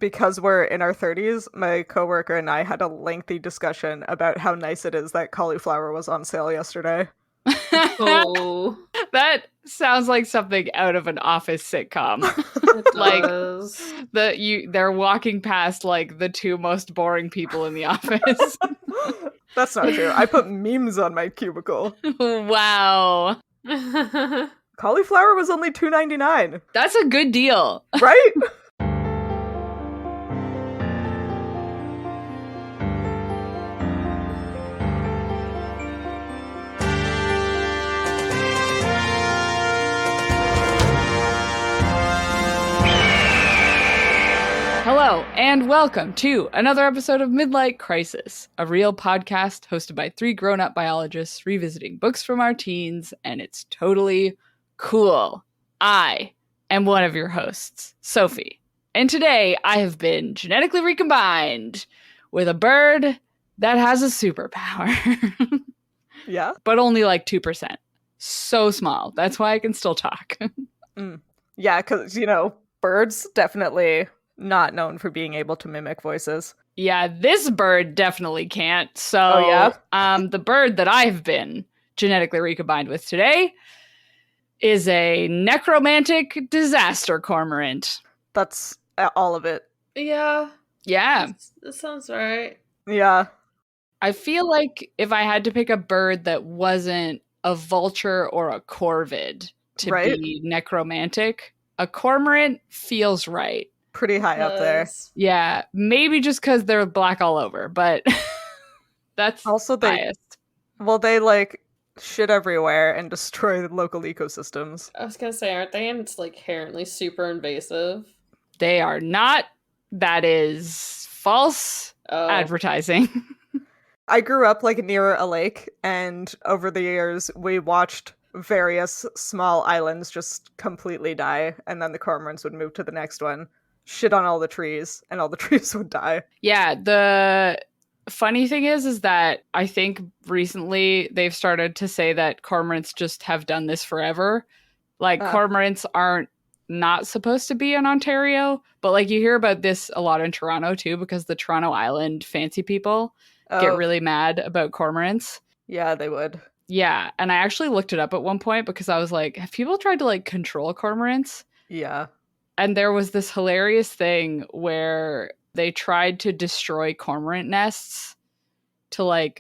because we're in our 30s, my coworker and I had a lengthy discussion about how nice it is that cauliflower was on sale yesterday. Oh, That sounds like something out of an Office sitcom. it Like, does. They're walking past like the two most boring people in the office. That's not true. I put memes on my cubicle. Wow. Cauliflower was only $2.99. That's a good deal. Right? Hello, and welcome to another episode of Midlight Crisis, a real podcast hosted by three grown-up biologists revisiting books from our teens, and it's totally cool. I am one of your hosts, Sophie, and today I have been genetically recombined with a bird that has a superpower. Yeah? But only like 2%. So small. That's why I can still talk. Yeah, because, birds definitely not known for being able to mimic voices. Yeah, this bird definitely can't. So, Oh, yeah? The bird that I've been genetically recombined with today is a necromantic disaster cormorant. That's all of it. Yeah, Yeah. that sounds right. Yeah. I feel like if I had to pick a bird that wasn't a vulture or a corvid to Right. be necromantic, a cormorant feels right. Pretty high up there. Yeah, maybe just because they're black all over, but that's Also, biased. they shit everywhere and destroy the local ecosystems. I was gonna say, aren't they inherently super invasive? They are not. That is false advertising. I grew up near a lake, and over the years we watched various small islands just completely die, and then the cormorants would move to the next one, shit on all the trees, and all the trees would die. Yeah, the funny thing is that I think recently they've started to say that cormorants just have done this forever. Cormorants aren't not supposed to be in Ontario, but you hear about this a lot in Toronto too, because the Toronto Island fancy people get really mad about cormorants. Yeah, they would. Yeah, and I actually looked it up at one point because I was like, have people tried to control cormorants? Yeah. And there was this hilarious thing where they tried to destroy cormorant nests to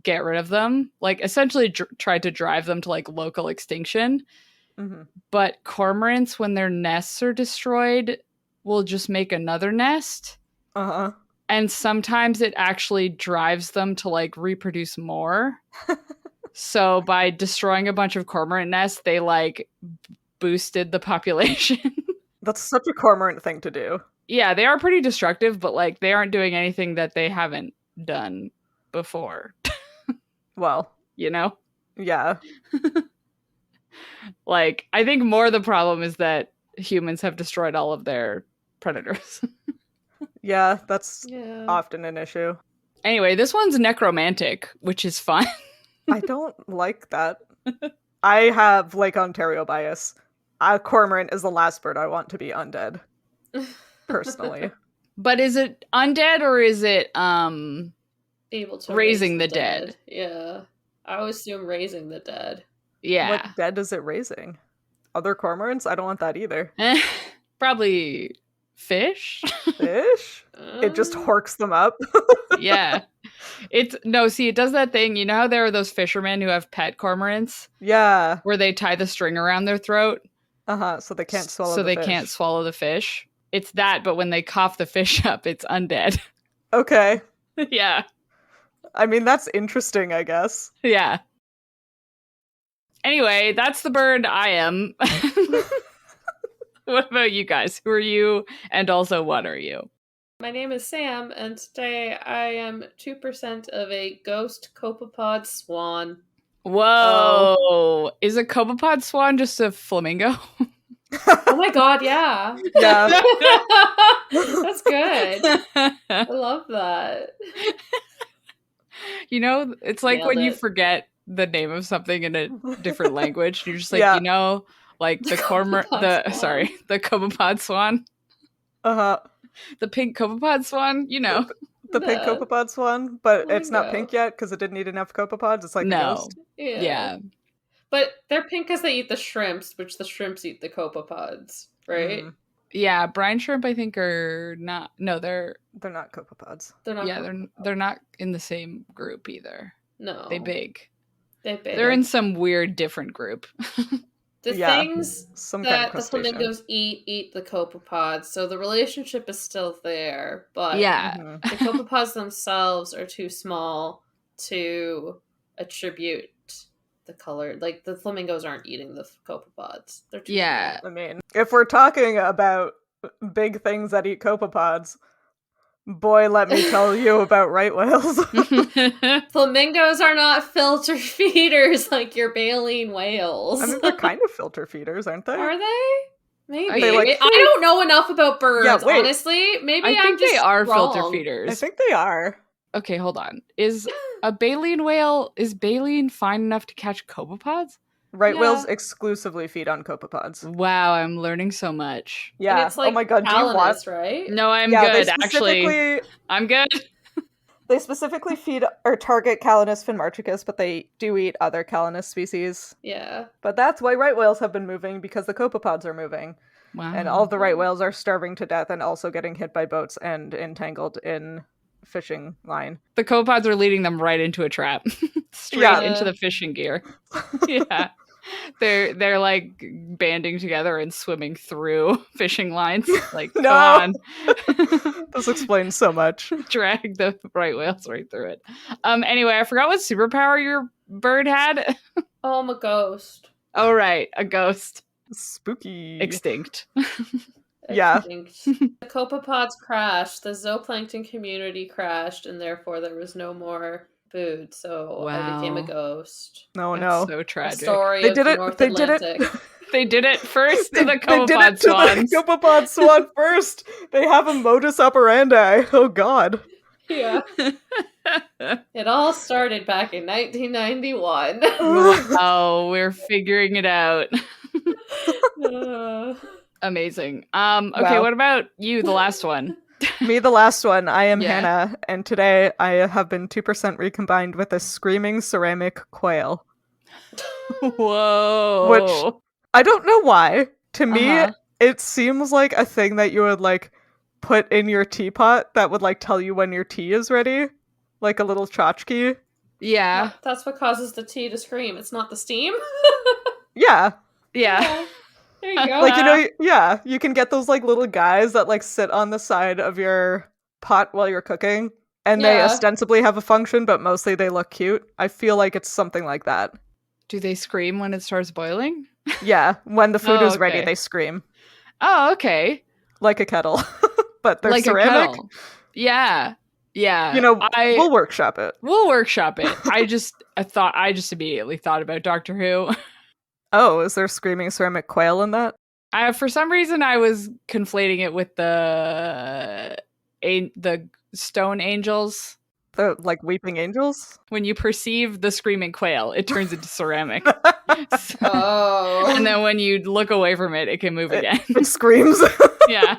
get rid of them, essentially tried to drive them to local extinction. Mm-hmm. But cormorants, when their nests are destroyed, will just make another nest. Uh-huh. And sometimes it actually drives them to reproduce more. So by destroying a bunch of cormorant nests, they boosted the population. That's such a cormorant thing to do. Yeah, they are pretty destructive, but they aren't doing anything that they haven't done before. Well. Yeah. I think more the problem is that humans have destroyed all of their predators. Yeah, that's often an issue. Anyway, this one's necromantic, which is fun. I don't like that. I have Lake Ontario bias. A cormorant is the last bird I want to be undead. Personally. But is it undead or is it able to raising the dead? Yeah. I would assume raising the dead. Yeah. What dead is it raising? Other cormorants? I don't want that either. Probably fish. Fish? It just horks them up. Yeah. It does that thing. You know how there are those fishermen who have pet cormorants? Yeah. Where they tie the string around their throat? Uh-huh, so they can't swallow the fish. So they can't swallow the fish. It's that, but when they cough the fish up, it's undead. Okay. Yeah. I mean, that's interesting, I guess. Yeah. Anyway, that's the bird I am. What about you guys? Who are you? And also, what are you? My name is Sam, and today I am 2% of a ghost copepod swan. Whoa! Is a copepod swan just a flamingo? Oh my god, yeah. Yeah. That's good. I love that. It's like when you forget the name of something in a different language. You're just the the copepod swan. Uh-huh. The pink copepod swan, you know. The pink No. copepod swan, but it's not Flamingo. pink yet because it didn't eat enough copepods. It's like a No. ghost. Yeah. But they're pink because they eat the shrimps, which the shrimps eat the copepods, right? Mm. Yeah, brine shrimp I think are not. No, they're They're not copepods. They're not. they're not in the same group either. No. They big. They big. They're in some weird different group. the Yeah, things some kind of that the crustacean. flamingos eat the copepods, so the relationship is still there, but Yeah. Mhm. the copepods themselves are too small to attribute the color. Like, the flamingos aren't eating the copepods. They're too Yeah. I mean, if we're talking about big things that eat copepods, boy, let me tell you about right whales. small. Flamingos are not filter feeders like your baleen whales. I mean, they're kind of filter feeders, aren't they? Are they? Maybe. They, like, I don't know enough about birds, Yeah, wait. honestly. Maybe I I'm think just they are filter wrong. feeders. I think they are. Okay, hold on. Is a baleen whale, is baleen fine enough to catch copepods? Right Yeah. whales exclusively feed on copepods. Wow, I'm learning so much. And Yeah. it's like oh my god, do you want? Calanus, right? No, I'm Yeah, good, actually. I'm good. They specifically feed or target Calanus finmarchicus, but they do eat other Calanus species. Yeah. But that's why right whales have been moving, because the copepods are moving. Wow. And all of the right whales are starving to death and also getting hit by boats and entangled in fishing line. The copepods are leading them right into a trap. Straight Yeah. into the fishing gear. Yeah. They're like banding together and swimming through fishing lines. Like, No. come on. This explains so much. Drag the right whales right through it. Anyway, I forgot what superpower your bird had. Oh, I'm a ghost. Oh, right. A ghost. Spooky. Extinct. Yeah. Extinct. The copepods crashed, the zooplankton community crashed, and therefore there was no more food, so I became a Wow. ghost. No, That's no. so A tragic. story They of did the it. North They did Atlantic. it. They did it first to the They did copepod it to swans. the copepod swan first. They have a modus operandi. Oh god. Yeah. It all started back in 1991. Oh, we're figuring it out. Uh, Amazing. Okay, Wow. what about you, the last one? Me, the last one. I am Yeah. Hannah, and today I have been 2% recombined with a screaming ceramic quail. Whoa. I don't know why. To me, Uh-huh. it seems like a thing that you would like put in your teapot that would like tell you when your tea is ready, like a little tchotchke. Yeah. that's what causes the tea to scream. It's not the steam. Yeah, Yeah. There you go. like you know, yeah, you can get those like little guys that like sit on the side of your pot while you're cooking, and they Yeah. ostensibly have a function, but mostly they look cute. I feel like it's something like that. Do they scream when it starts boiling? Yeah, when the food Oh, is ready, okay. they scream Oh, okay. like a kettle, but they're like ceramic. a kettle. Yeah. Yeah. You know, I we'll workshop it. we'll workshop it. I just immediately thought about Doctor Who. Oh, is there screaming ceramic quail in that? For some reason I was conflating it with the stone angels. The like weeping angels? When you perceive the screaming quail, it turns into ceramic. So- Oh. and then when you look away from it, it can move again. It screams. Yeah.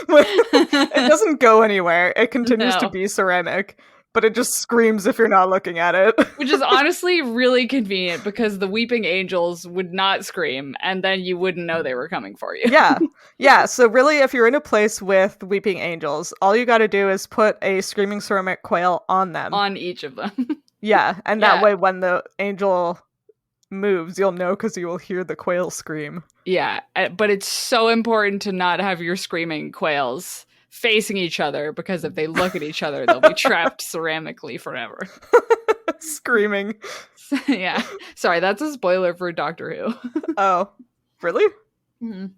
It doesn't go anywhere. It continues to No. be ceramic, but it just screams if you're not looking at it. Which is honestly really convenient because the weeping angels would not scream and then you wouldn't know they were coming for you. Yeah. Yeah. So really, if you're in a place with weeping angels, all you got to do is put a screaming ceramic quail on them. On each of them. Yeah. And that Yeah. way, when the angel moves, you'll know because you will hear the quail scream. Yeah. But it's so important to not have your screaming quails facing each other because if they look at each other, they'll be trapped ceramically forever. Screaming. Yeah. Sorry, that's a spoiler for Doctor Who. Oh, really? Mhm.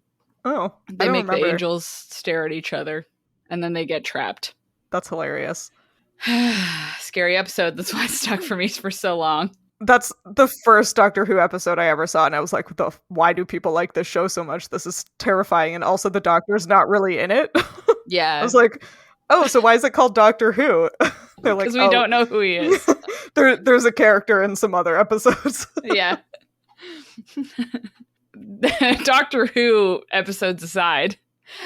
Oh, They I don't make remember. the angels stare at each other and then they get trapped. That's hilarious. Scary episode. That's why it stuck for me for so long. That's the first Doctor Who episode I ever saw, and I was like, why do people like this show so much? This is terrifying, and also the Doctor's not really in it. Yeah. I was like, oh, so why is it called Doctor Who? They're like, Because we "Oh, don't know who he is. there's a character in some other episodes. Yeah. Doctor Who episodes aside,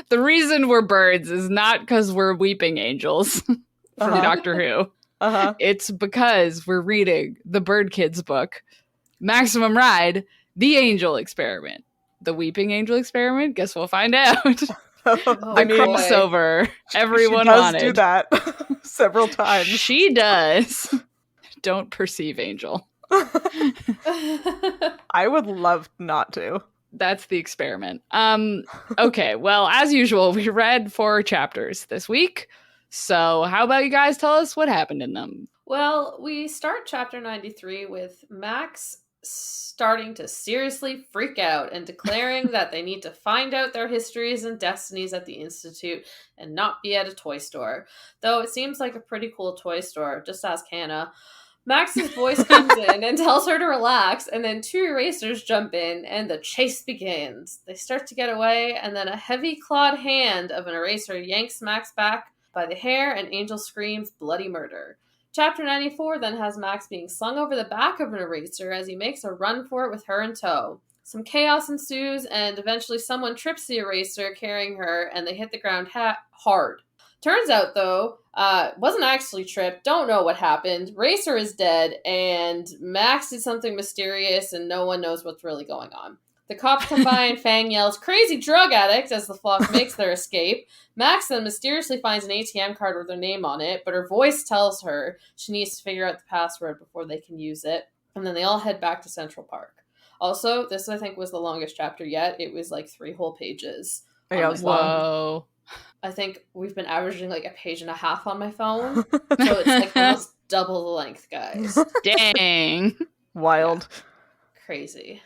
The reason we're birds is not because we're weeping angels from Doctor Who. It's because we're reading the Bird Kids book, Maximum Ride, The Angel Experiment. The Weeping Angel Experiment? Guess we'll find out. The crossover everyone she does wanted. do that several times. She does. Don't perceive Angel. I would love not to. That's the experiment. Okay, well, as usual, we read 4 chapters this week. So how about you guys tell us what happened in them? Well, we start chapter 93 with Max starting to seriously freak out and declaring that they need to find out their histories and destinies at the Institute and not be at a toy store. Though it seems like a pretty cool toy store, just ask Hannah. Max's voice comes in and tells her to relax, and then 2 erasers jump in, and the chase begins. They start to get away, and then a heavy clawed hand of an eraser yanks Max back by the hair, and Angel screams bloody murder. Chapter 94 then has Max being slung over the back of an eraser as he makes a run for it with her in tow. Some chaos ensues, and eventually someone trips the eraser carrying her, and they hit the ground hard. Turns out, though, wasn't actually tripped, don't know what happened, Racer is dead, and Max did something mysterious, and no one knows what's really going on. The cops come by and Fang yells, "Crazy drug addict," as the flock makes their escape. Max then mysteriously finds an ATM card with her name on it, but her voice tells her she needs to figure out the password before they can use it. And then they all head back to Central Park. Also, this I think was the longest chapter yet. It was like 3 whole pages. Yeah, it was long. Whoa. I think we've been averaging like a page and a half on my phone. So it's like almost double the length, guys. Dang. Wild. Yeah. Crazy.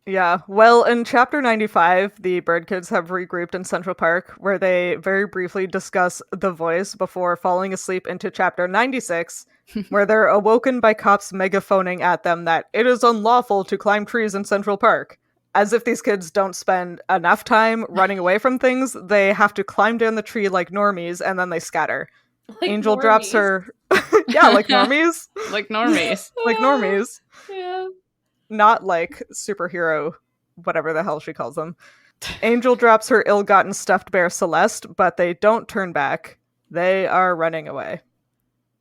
Yeah, well, in chapter 95, the Bird Kids have regrouped in Central Park, where they very briefly discuss the voice before falling asleep into chapter 96, where they're awoken by cops megaphoning at them that it is unlawful to climb trees in Central Park. As if these kids don't spend enough time running away from things, they have to climb down the tree like normies, and then they scatter. Like Angel normies. Drops her... Yeah, like normies. Like normies. Like normies. Yeah. Not like superhero, whatever the hell she calls them. Angel drops her ill-gotten stuffed bear Celeste, but they don't turn back. They are running away.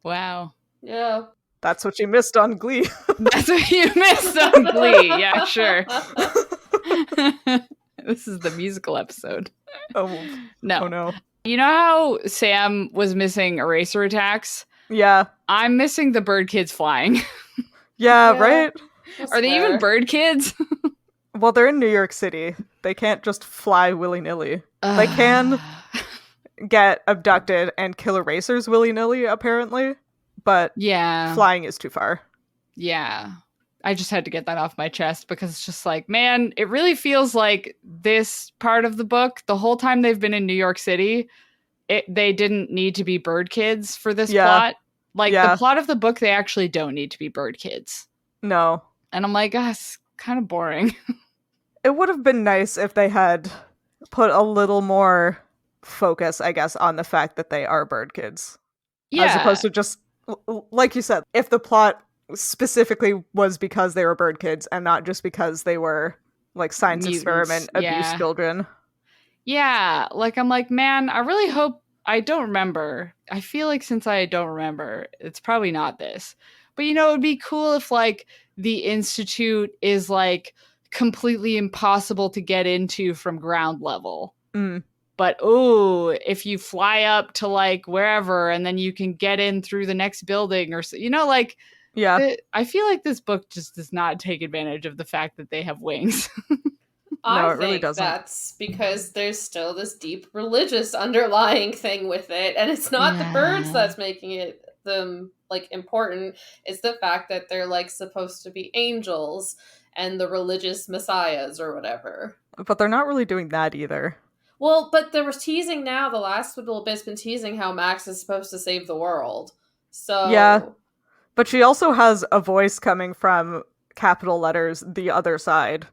Wow. Yeah. That's what you missed on Glee. That's what you missed on Glee. Yeah, sure. This is the musical episode. Oh, no. Oh no. You know how Sam was missing eraser attacks? Yeah. I'm missing the Bird Kids flying. Yeah, right? Are they even bird kids? Well, they're in New York City. They can't just fly willy-nilly. They can get abducted and kill erasers willy-nilly, apparently. But yeah, flying is too far. Yeah. I just had to get that off my chest because it's just like, man, it really feels like this part of the book, the whole time they've been in New York City, they didn't need to be bird kids for this plot. Like, the plot of the book, they actually don't need to be bird kids. No. And I'm like, it's kind of boring. It would have been nice if they had put a little more focus, I guess, on the fact that they are bird kids. Yeah. As opposed to just, like you said, if the plot specifically was because they were bird kids and not just because they were, like, science mutants. experiment abuse children. Yeah. Like, I'm like, man, I really hope, I don't remember. I feel like since I don't remember, it's probably not this. But, you know, it would be cool if, like, the Institute is, like, completely impossible to get into from ground level. Mm. But, if you fly up to, like, wherever and then you can get in through the next building or so, you know, like, I feel like this book just does not take advantage of the fact that they have wings. I it really think doesn't. That's because there's still this deep religious underlying thing with it, and it's not the birds that's making them like important. It's the fact that they're like supposed to be angels and the religious messiahs or whatever. But they're not really doing that either. Well, but there was teasing now. The last little bit's been teasing how Max is supposed to save the world. So yeah, but she also has a voice coming from capital letters, the other side.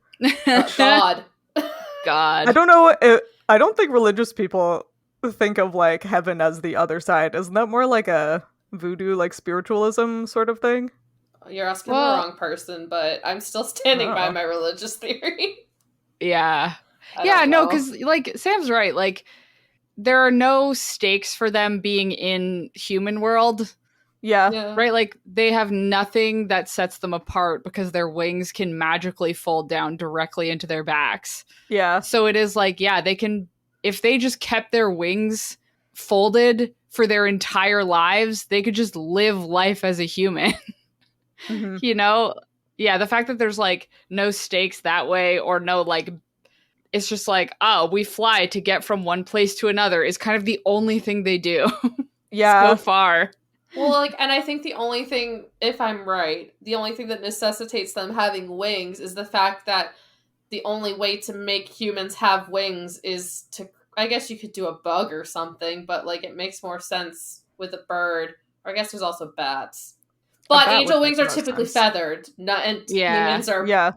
God. God. I don't know. I don't think religious people think of like heaven as the other side. Isn't that more like a voodoo, like spiritualism sort of thing? You're asking the wrong person, but I'm still standing by my religious theory. Yeah. don't know. because like Sam's right. Like there are no stakes for them being in human world. Yeah. Right? Like they have nothing that sets them apart because their wings can magically fold down directly into their backs. Yeah. So it is like, yeah, they can, if they just kept their wings folded for their entire lives, they could just live life as a human. Mhm. You know? Yeah, the fact that there's like no stakes that way or no like, it's just like, oh, we fly to get from one place to another is kind of the only thing they do. Yeah. So far. Well, like, and I think the only thing, if I'm right, the only thing that necessitates them having wings is the fact that the only way to make humans have wings is to, I guess you could do a bug or something, but like it makes more sense with a bird. Or I guess there's also bats. But bat angel would wings make are more typically sense. feathered, and Yeah. humans are Yeah.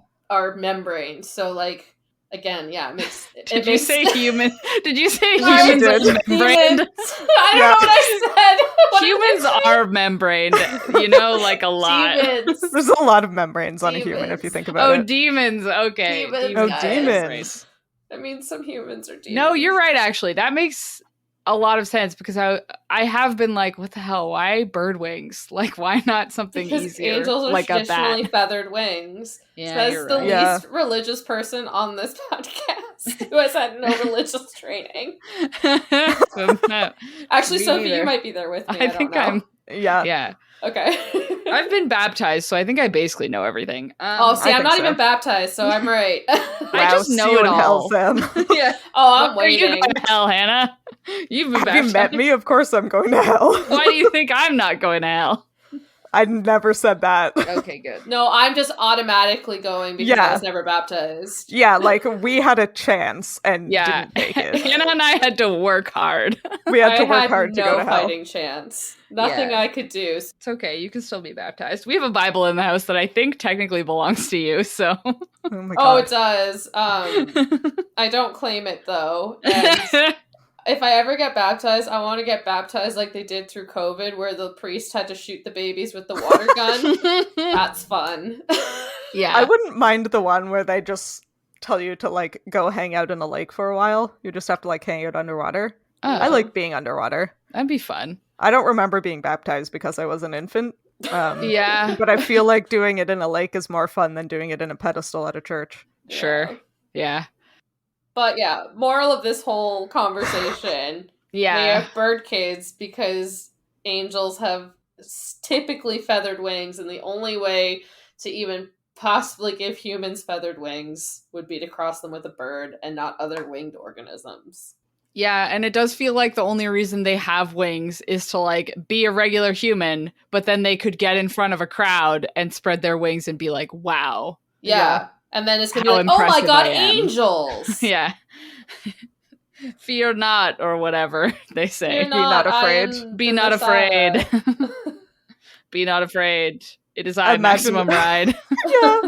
membrane. So like, again, yeah, it makes. Did you say human? Did you say Sorry, humans did. are membraned? I don't know what I said. What did I Humans say? are membraned, you know, like a lot. Demons. There's a lot of membranes on a human if you Demons. think about Oh, it. demons. Okay. Demons, Oh, guys. demons. I mean, some humans are demons. No, you're right, actually. That makes a lot of sense because I have been like, what the hell? Why bird wings? Like, why not something Because easier? angels are like a traditionally bat. feathered wings. Yeah, Says you're the right. Yeah. least religious person on this podcast who has had no religious training. No, Actually, me Sophie, neither. you might be there with me. I don't think know. I'm. Yeah. Yeah. Okay. I've been baptized, so I think I basically know everything. Oh, see, I I'm think not so. even baptized, so I'm right. I just see know you it in hell, all. Sam. Yeah. Oh, I'm Are you waiting. going to hell, Hannah? You've been Have baptized. you met me? Of course I'm going to hell. Why do you think I'm not going to hell? I never said that. Okay, good. No, I'm just automatically going because I Yeah. was never baptized. Yeah, like we had a chance and Yeah. didn't take it. Hannah and I had to work hard. We had I to work had hard to go no to hell. fighting chance. Nothing Yeah. I could do. It's okay. You can still be baptized. We have a Bible in the house that I think technically belongs to you, so. Oh my Oh, god. it does. I don't claim it though. And if I ever get baptized, I want to get baptized like they did through COVID, where the priest had to shoot the babies with the water gun. That's fun. Yeah. I wouldn't mind the one where they just tell you to like go hang out in a lake for a while. You just have to like hang out underwater. Oh, I like being underwater. that'd be fun. I don't remember being baptized because I was an infant. Yeah. But I feel like doing it in a lake is more fun than doing it in a pedestal at a church. Sure. Yeah. But yeah, moral of this whole conversation: they Yeah. have bird kids because angels have typically feathered wings, and the only way to even possibly give humans feathered wings would be to cross them with a bird and not other winged organisms. Yeah, and it does feel like the only reason they have wings is to like be a regular human, but then they could get in front of a crowd and spread their wings and be like, wow. Yeah. Yeah. And then it's going to How be like, oh my impressive god, I am." angels! Yeah. Fear not, or whatever they say. Fear not I afraid. am Be the not Messiah. afraid. Be not afraid. It is I, Imagine- Maximum Ride. Yeah.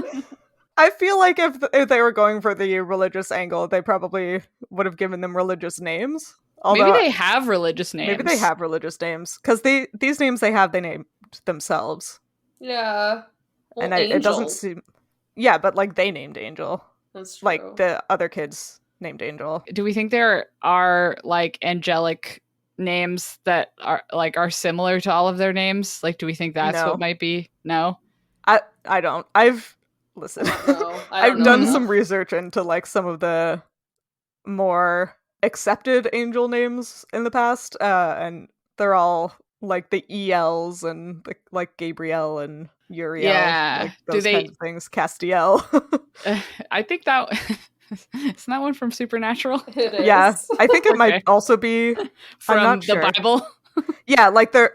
I feel like if they were going for the religious angle, they probably would have given them religious names. Although, Maybe they have religious names. maybe they have religious names because these names they named themselves, Yeah. Well, and it doesn't Angel. seem. Yeah, but like they named Angel, That's true. like the other kids named Angel. Do we think there are like angelic names that are similar to all of their names? Like, do we think that's No. what might be? No. I don't. Listen. No, I I've don't know done enough. some research into like some of the more accepted angel names in the past, and they're all like the ELs and like Gabriel and Uriel, Yeah. like Do those they- kinds of things. Castiel. I think that isn't that one from Supernatural It is. Yeah, I think it Okay. might also be. from not the sure. Bible. Yeah, like they're.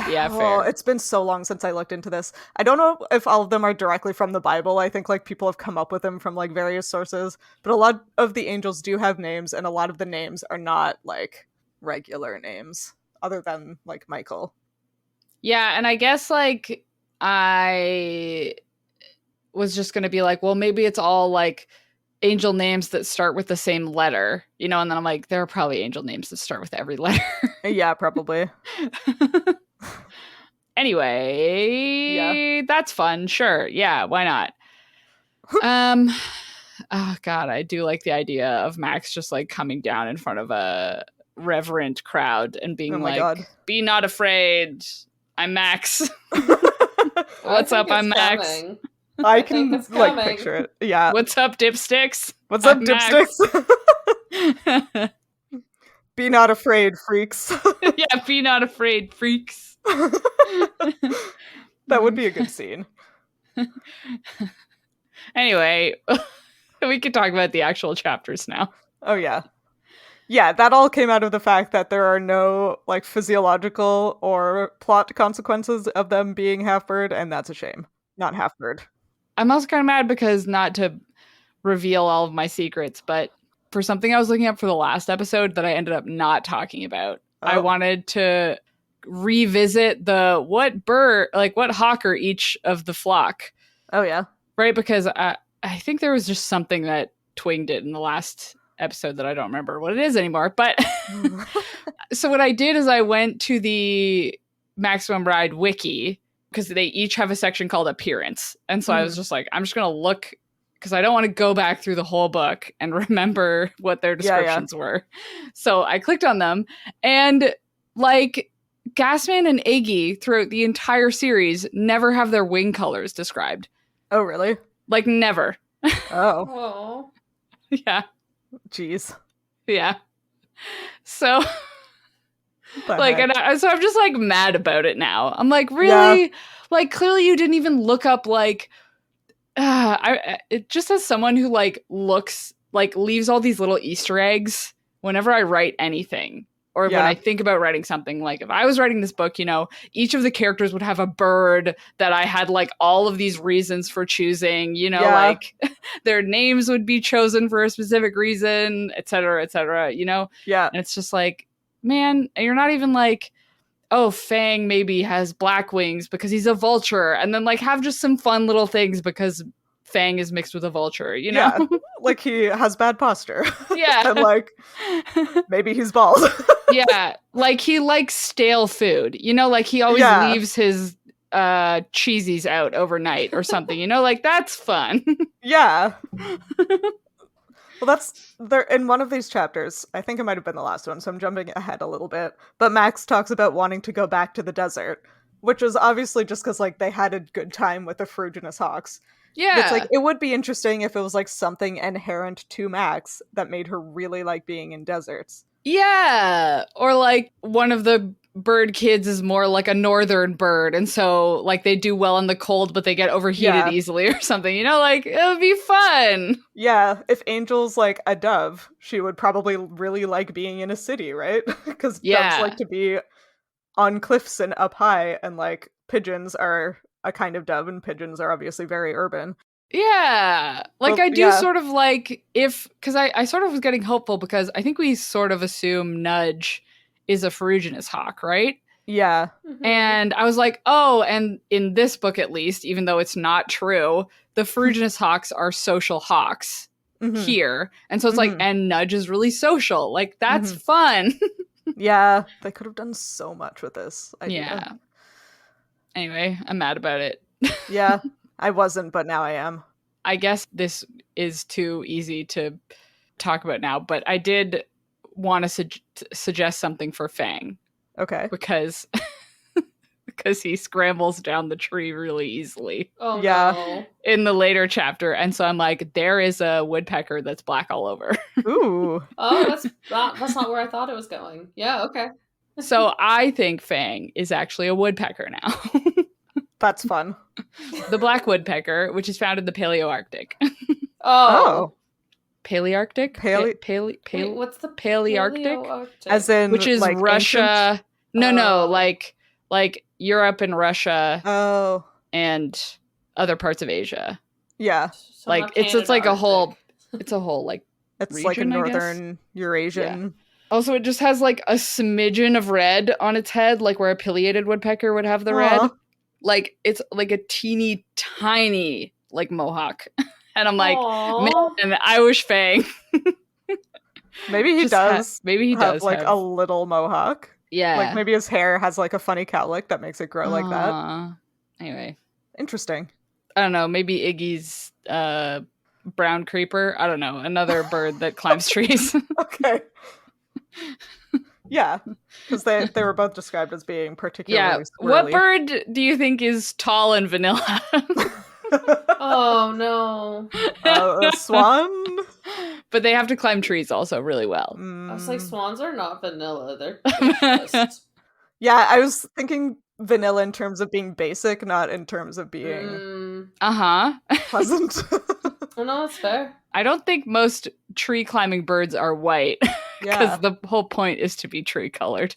Yeah, Oh, fair. it's been so long since I looked into this. I don't know if all of them are directly from the Bible. I think like people have come up with them from like various sources, but a lot of the angels do have names, and a lot of the names are not like regular names, other than like Michael. Yeah, and I guess like I was just gonna be like, well, maybe it's all like angel names that start with the same letter, you know, and then I'm like, there are probably angel names that start with every letter. Yeah, probably. Anyway, that's fun. Sure. Yeah, why not? oh god, I do like the idea of Max just like coming down in front of a reverent crowd and being Oh my like, God. be not afraid, I'm Max. I What's think up, I'm it's Max. coming. I think can it's like coming. picture it. Yeah. What's up, dipsticks? What's up, I'm Max. dipsticks? Be not afraid, freaks. Yeah, be not afraid, freaks. That would be a good scene. Anyway, we could talk about the actual chapters now. Oh yeah. Yeah, that all came out of the fact that there are no like physiological or plot consequences of them being half-bird, and that's a shame. Not half-bird. I'm also kind of mad because, not to reveal all of my secrets, but for something I was looking up for the last episode that I ended up not talking about, I wanted to revisit the what hawk are each of the flock. Oh yeah. Right, because I think there was just something that twinged it in the last episode that I don't remember what it is anymore. But so what I did is I went to the Maximum Ride wiki, because they each have a section called appearance. And so I was just like, I'm just going to look, because I don't want to go back through the whole book and remember what their descriptions were. So I clicked on them, and like Gasman and Iggy throughout the entire series never have their wing colors described. Oh really? Like never. Oh. Oh. Yeah. Jeez. Yeah. So like, so I'm just like mad about it now. I'm like, really? Yeah. Like, clearly you didn't even look up like it just as someone who like looks like leaves all these little Easter eggs whenever I write anything. Or when I think about writing something, like if I was writing this book, you know, each of the characters would have a bird that I had like all of these reasons for choosing, you know, like their names would be chosen for a specific reason, et cetera, you know? Yeah. And it's just like, man, you're not even like, oh, Fang maybe has black wings because he's a vulture. And then like have just some fun little things because Fang is mixed with a vulture, you know? Yeah, like he has bad posture. Yeah. And like, maybe he's bald. Yeah, like he likes stale food. You know, like he always leaves his cheesies out overnight or something. You know, like that's fun. Yeah. Well, that's there in one of these chapters. I think it might have been the last one, so I'm jumping ahead a little bit. But Max talks about wanting to go back to the desert, which was obviously just because like they had a good time with the Ferruginous Hawks. Yeah. It's like, it would be interesting if it was like something inherent to Max that made her really like being in deserts. Yeah. Or like one of the bird kids is more like a northern bird, and so like they do well in the cold, but they get overheated easily or something, you know, like it would be fun. Yeah. If Angel's like a dove, she would probably really like being in a city, right? Because doves like to be on cliffs and up high, and like pigeons are a kind of dove, and pigeons are obviously very urban. Yeah. Like, I do sort of like, because I sort of was getting hopeful because I think we sort of assume Nudge is a Ferruginous Hawk, right? Yeah. Mm-hmm. And I was like, oh, and in this book at least, even though it's not true, the Ferruginous Hawks are social hawks here. And so it's like, and Nudge is really social. Like, that's fun. Yeah. They could have done so much with this idea. Yeah. Anyway, I'm mad about it. Yeah. I wasn't, but now I am. I guess this is too easy to talk about now, but I did want to suggest something for Fang. Okay. Because he scrambles down the tree really easily. Oh, yeah. No. In the later chapter. And so I'm like, there is a woodpecker that's black all over. Ooh. Oh, that's not where I thought it was going. Yeah, okay. So I think Fang is actually a woodpecker now. That's fun. The black woodpecker, which is found in the Paleoarctic. Oh. Palearctic? Wait, what's the Palearctic? As in, which is like, Russia. Ancient? No, like Europe and Russia. Oh. And other parts of Asia. Yeah. So like it's like a whole, it's a whole like it's region, like a northern Eurasian. Yeah. Also, it just has like a smidgen of red on its head, like where a pileated woodpecker would have the red. Like it's like a teeny tiny like mohawk. And I'm like, man, I wish Fang. Maybe he does. Maybe he does like a little mohawk. Yeah. Like maybe his hair has like a funny cowlick that makes it grow like that. Anyway. Interesting. I don't know. Maybe Iggy's brown creeper. I don't know, another bird that climbs trees. Okay. Yeah, because they were both described as being particularly What squirrely. bird do you think is tall and vanilla? Oh no. A swan? But they have to climb trees also really well. I was like, swans are not vanilla. They're just... Yeah, I was thinking vanilla in terms of being basic, not in terms of being pleasant. Oh, no, that's fair. I don't think most tree climbing birds are white. Because the whole point is to be tree colored.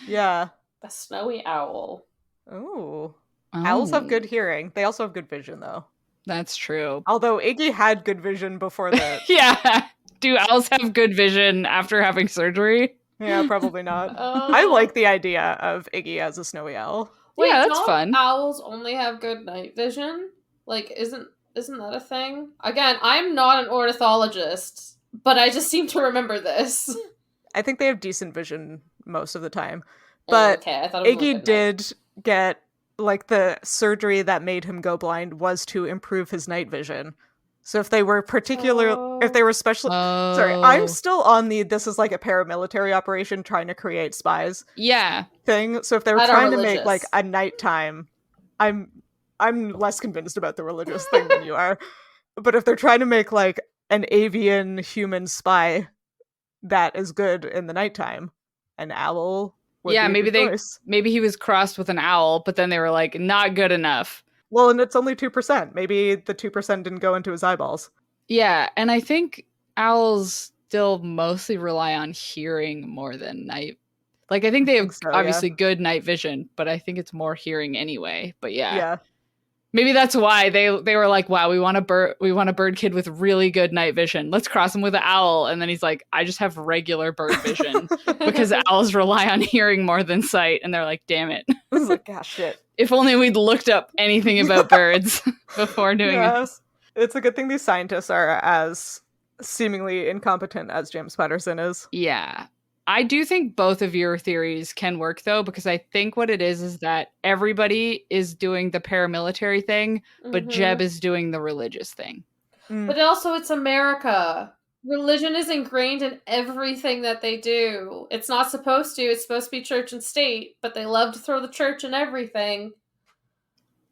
Yeah. A snowy owl. Ooh. Owls have good hearing. They also have good vision, though. That's true. Although Iggy had good vision before that. Yeah. Do owls have good vision after having surgery? Yeah, probably not. I like the idea of Iggy as a snowy owl. Wait, yeah, that's fun. Owls only have good night vision? Like, isn't that a thing? Again, I'm not an ornithologist, but I just seem to remember this. I think they have decent vision most of the time. But okay, I thought it was Iggy did get, like, the surgery that made him go blind was to improve his night vision. So if they were special... Sorry, I'm still on this is like a paramilitary operation trying to create spies thing. So if they were trying to make, like, a nighttime... I'm less convinced about the religious thing than you are. But if they're trying to make, like, an avian human spy that is good in the nighttime, an owl would be a good choice. Maybe he was crossed with an owl, but then they were like, not good enough. Well, and it's only 2%. Maybe the 2% didn't go into his eyeballs. Yeah, and I think owls still mostly rely on hearing more than night. Like, I think they have obviously good night vision, but I think it's more hearing anyway. But yeah. Maybe that's why they were like, wow, we want a bird kid with really good night vision. Let's cross him with an owl. And then he's like, I just have regular bird vision because owls rely on hearing more than sight. And they're like, damn it. I was like, gosh, shit. If only we'd looked up anything about birds before doing this. It's a good thing these scientists are as seemingly incompetent as James Patterson is. Yeah. I do think both of your theories can work, though, because I think what it is that everybody is doing the paramilitary thing, but Jeb is doing the religious thing. But also, it's America. Religion is ingrained in everything that they do. It's not supposed to. It's supposed to be church and state, but they love to throw the church in everything.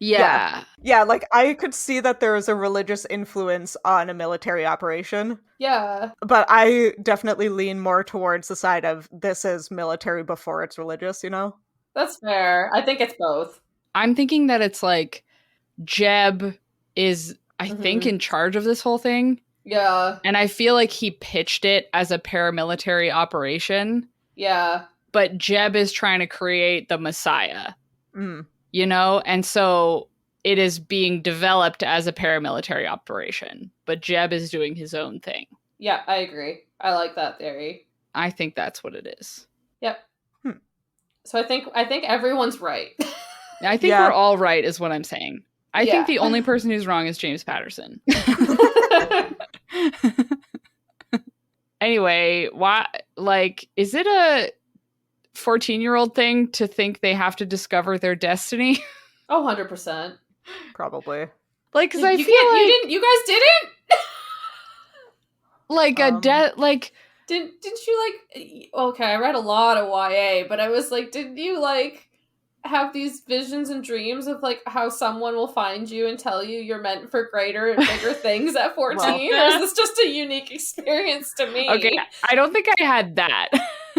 Yeah, like, I could see that there is a religious influence on a military operation. Yeah. But I definitely lean more towards the side of this is military before it's religious, you know? That's fair. I think it's both. I'm thinking that it's like Jeb is, I think, in charge of this whole thing. Yeah. And I feel like he pitched it as a paramilitary operation. Yeah. But Jeb is trying to create the Messiah. You know? And so it is being developed as a paramilitary operation. But Jeb is doing his own thing. Yeah, I agree. I like that theory. I think that's what it is. Yep. So I think everyone's right. I think we're all right is what I'm saying. I think the only person who's wrong is James Patterson. Anyway, why? Like, is it a 14-year-old thing to think they have to discover their destiny? Oh, 100%. Probably. Like, because I feel like you guys didn't. Like didn't you like? Okay, I read a lot of YA, but I was like, didn't you like have these visions and dreams of like how someone will find you and tell you you're meant for greater and bigger things at 14? Or is this just a unique experience to me? Okay, I don't think I had that.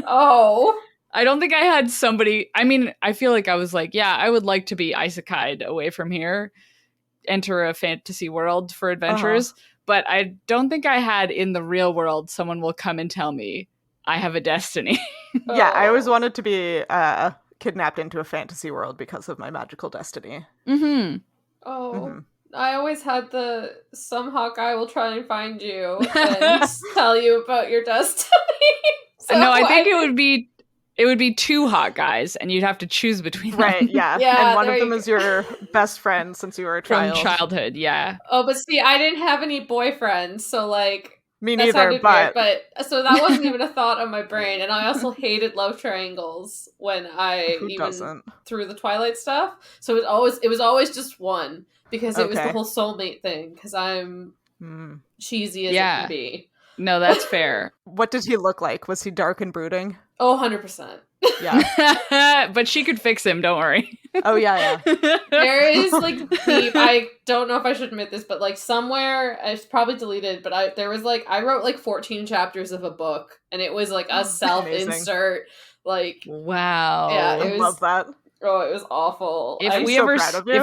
Oh. I don't think I had somebody... I mean, I feel like I was like, yeah, I would like to be isekai'd away from here, enter a fantasy world for adventures, but I don't think I had in the real world someone will come and tell me I have a destiny. Yeah, I always wanted to be kidnapped into a fantasy world because of my magical destiny. I always had some Hawkeye will try and find you and tell you about your destiny. No, I think it would be two hot guys, and you'd have to choose between them. Right, yeah. And one of them is your best friend since you were a child. From childhood, yeah. Oh, but see, I didn't have any boyfriends, so like... Me neither, but... Weird, but... So that wasn't even a thought on my brain, and I also hated love triangles when through the Twilight stuff. So it was always just one, because it was the whole soulmate thing, because I'm cheesy as it Yeah. can be. No, that's fair. What did he look like? Was he dark and brooding? Oh, 100%. Yeah. But she could fix him, don't worry. Oh, yeah. There is, like, deep, I don't know if I should admit this, but, like, somewhere, it's probably deleted, but I wrote, like, 14 chapters of a book, and it was, like, a self-insert, like, Wow. yeah, I love that. Oh, it was awful. If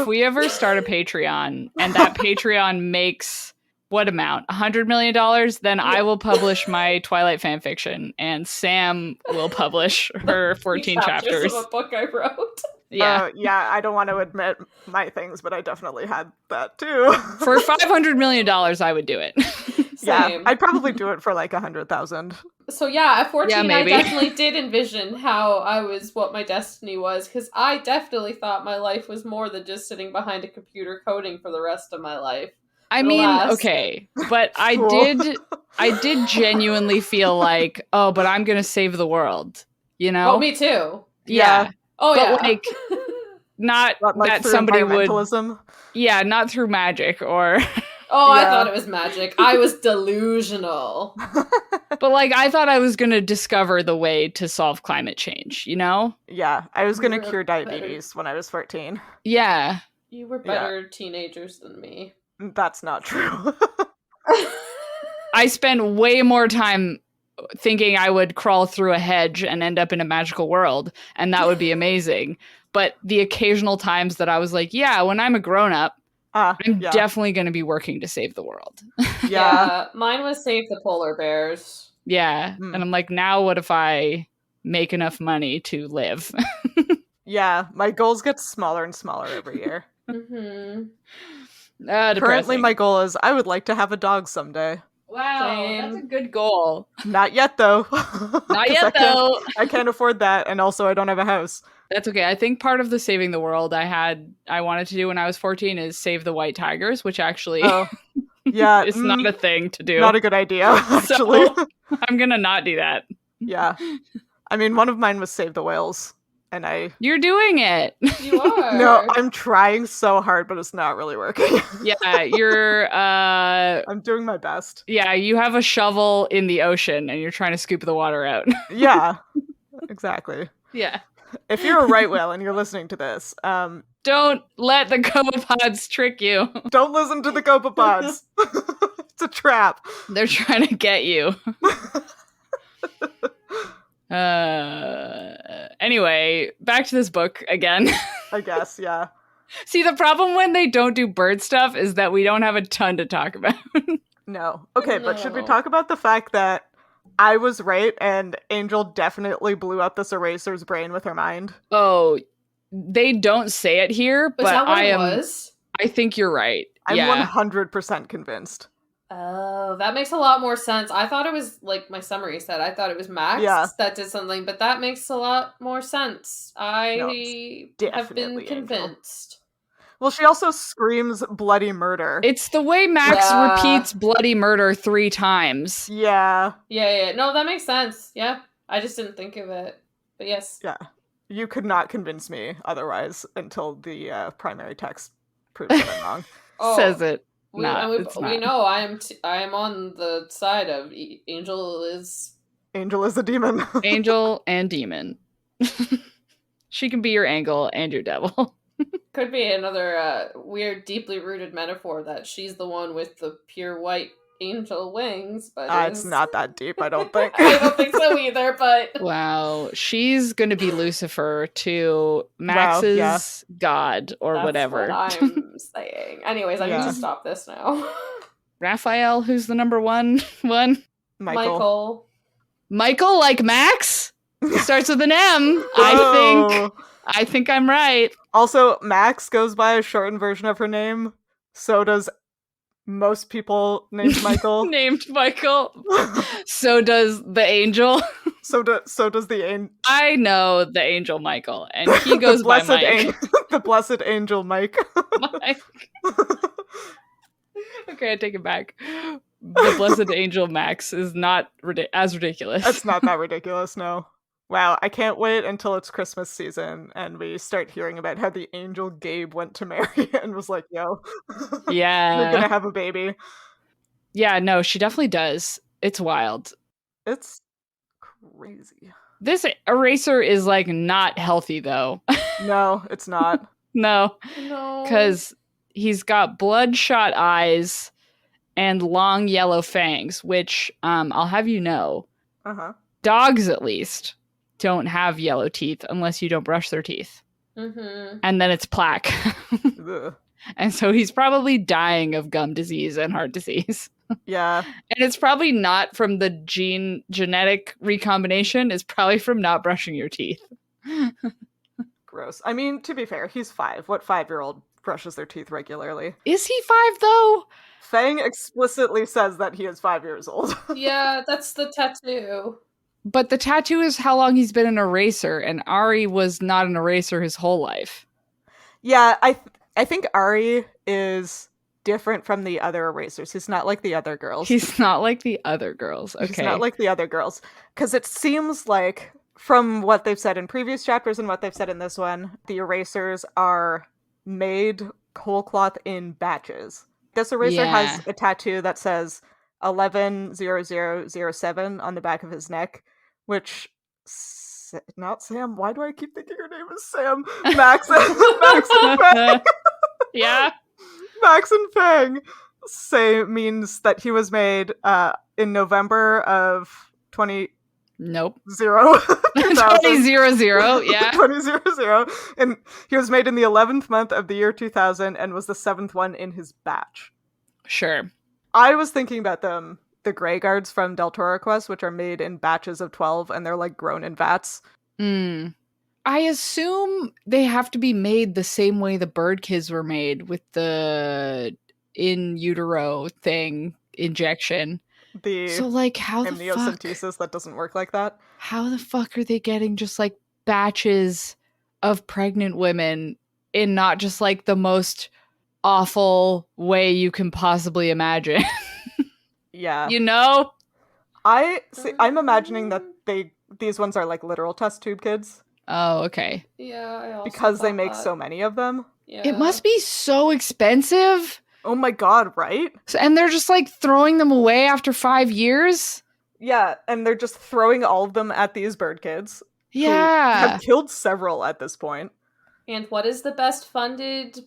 we ever start a Patreon, and that Patreon makes what amount? $100 million? Then I will publish my Twilight fanfiction, and Sam will publish her 14 chapters of a book I wrote. Yeah. I don't want to admit my things, but I definitely had that too. For $500 million, I would do it. Same. I'd probably do it for like 100,000. So yeah, at 14, Yeah, I definitely did envision how what my destiny was, because I definitely thought my life was more than just sitting behind a computer coding for the rest of my life. I mean, okay, but I did genuinely feel like, oh, but I'm gonna save the world, you know? Oh, me too. Yeah. Oh, but yeah. like, not like that through somebody would. environmentalism? Yeah, not through magic or. Oh, I thought it was magic. I was delusional. But like, I thought I was gonna discover the way to solve climate change, you know? Yeah, I was gonna cure better. diabetes when I was 14. Yeah. You were better teenagers than me. That's not true. I spent way more time thinking I would crawl through a hedge and end up in a magical world, and that would be amazing. But the occasional times that I was like, yeah, when I'm a grown-up, I'm definitely going to be working to save the world. Yeah, mine was save the polar bears. Yeah, and I'm like, now what if I make enough money to live? Yeah, my goals get smaller and smaller every year. Mm-hmm. Currently, my goal is I would like to have a dog someday. Wow, that's a good goal. Not yet, though. Not yet, though. I can't afford that, and also I don't have a house. That's okay. I think part of the saving the world I wanted to do when I was 14 is save the white tigers, which actually is not a thing to do. Not a good idea, actually. So, I'm gonna not do that. Yeah. I mean, one of mine was save the whales. And You're doing it. You are. No, I'm trying so hard, but it's not really working. Yeah, you're I'm doing my best. Yeah, you have a shovel in the ocean and you're trying to scoop the water out. Yeah. Exactly. Yeah. If you're a right whale and you're listening to this, don't let the copepods trick you. Don't listen to the copepods. It's a trap. They're trying to get you. Anyway, back to this book again. I guess, yeah. See, the problem when they don't do bird stuff is that we don't have a ton to talk about. No. Okay, but should we talk about the fact that I was right and Angel definitely blew up this eraser's brain with her mind? Oh, they don't say it here, but I think you're right. I'm 100% convinced. Oh, that makes a lot more sense. I thought it was, like my summary said, I thought it was Max that did something, but that makes a lot more sense. I have been convinced. Well, she also screams bloody murder. It's the way Max repeats bloody murder 3 times. Yeah. Yeah. No, that makes sense. Yeah. I just didn't think of it. But yes. Yeah. You could not convince me otherwise until the primary text proves that I'm wrong. Says it. We know I am on the side of Angel is a demon. Angel and demon. She can be your angel and your devil. Could be another weird, deeply rooted metaphor that she's the one with the pure white angel wings, but it's not that deep, I don't think. I don't think so either, but wow, she's gonna be Lucifer to Max's god or that's whatever. What I'm saying. Anyways, I need to stop this now. Raphael, who's the number one? Michael, like Max? Starts with an M. I think I'm right. Also, Max goes by a shortened version of her name. So does most people named Michael. So does the angel. So does the angel. I know the angel Michael, and he goes by Mike. The blessed angel Mike. Mike. Okay, I take it back. The blessed angel Max is not as ridiculous. It's not that ridiculous, no. Wow, I can't wait until it's Christmas season and we start hearing about how the angel Gabe went to Mary and was like, yo, yeah, you're gonna have a baby. Yeah, no, she definitely does. It's wild. It's crazy. This eraser is like not healthy though. No, it's not. No, No. because he's got bloodshot eyes and long yellow fangs, which I'll have you know, Uh-huh. dogs at least don't have yellow teeth unless you don't brush their teeth. Mm-hmm. And then it's plaque. Ugh. And so he's probably dying of gum disease and heart disease. Yeah. And it's probably not from the genetic recombination. It's probably from not brushing your teeth. Gross. I mean, to be fair, he's 5. What 5-year-old brushes their teeth regularly? Is he 5 though? Fang explicitly says that he is 5 years old. Yeah, that's the tattoo. But the tattoo is how long he's been an eraser, and Ari was not an eraser his whole life. Yeah, I think Ari is different from the other erasers. He's not like the other girls. He's not like the other girls. Okay. He's not like the other girls. Because it seems like, from what they've said in previous chapters and what they've said in this one, the erasers are made whole cloth in batches. This eraser has a tattoo that says 110007 on the back of his neck, which... Not Sam. Why do I keep thinking her name is Sam? Max and Fang. Yeah. Max and Fang say means that he was made in November of 20... Nope. 2000. 2000, yeah. 2000. And he was made in the 11th month of the year 2000 and was the 7th one in his batch. Sure. I was thinking about the Grey Guards from Del Toro Quest, which are made in batches of 12 and they're like grown in vats. I assume they have to be made the same way the bird kids were made, with the in utero thing injection. So like, how the fuck amniocentesis that doesn't work like that? How the fuck are they getting just like batches of pregnant women in not just like the most awful way you can possibly imagine? Yeah. You know? I'm imagining that these ones are like literal test tube kids. Oh, okay. Yeah, I also because they make that. so many of them. Yeah. It must be so expensive. Oh my god, right? And they're just like throwing them away after 5 years? Yeah, and they're just throwing all of them at these bird kids. Yeah. Who have killed several at this point. And what is the best funded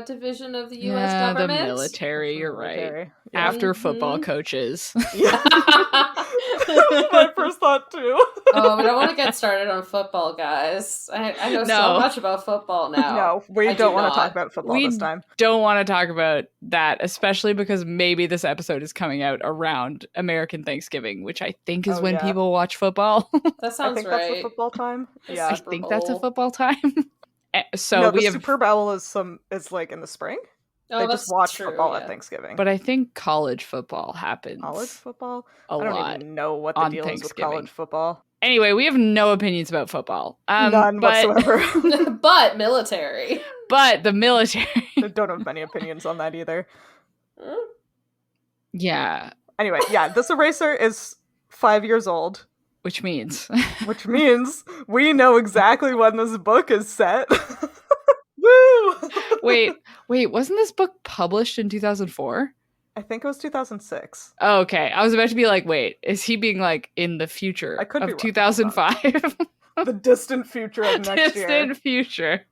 division of the U.S. government? The military, you're right. Yeah. After football coaches. Yeah. That's my first thought too. Oh, we don't want to get started on football, guys. I know so much about football now. No, we don't want to talk about football this time. Don't want to talk about that, especially because maybe this episode is coming out around American Thanksgiving, which I think is when people watch football. That sounds right. I think that's the football time. Yeah, I think that's a football time. So no, we the have Super Bowl is like in the spring. Oh, they just watch football at Thanksgiving. But I think college football happens. College football? I don't even know what the deal is with college football. Anyway, we have no opinions about football. None whatsoever. But military. But the military. I don't have many opinions on that either. Yeah. Anyway, yeah, this eraser is 5 years old. Which means we know exactly when this book is set. Woo! Wait, wasn't this book published in 2004? I think it was 2006. Oh, okay. I was about to be like, wait, is he being like in the future of 2005? The distant future of next year. Distant future.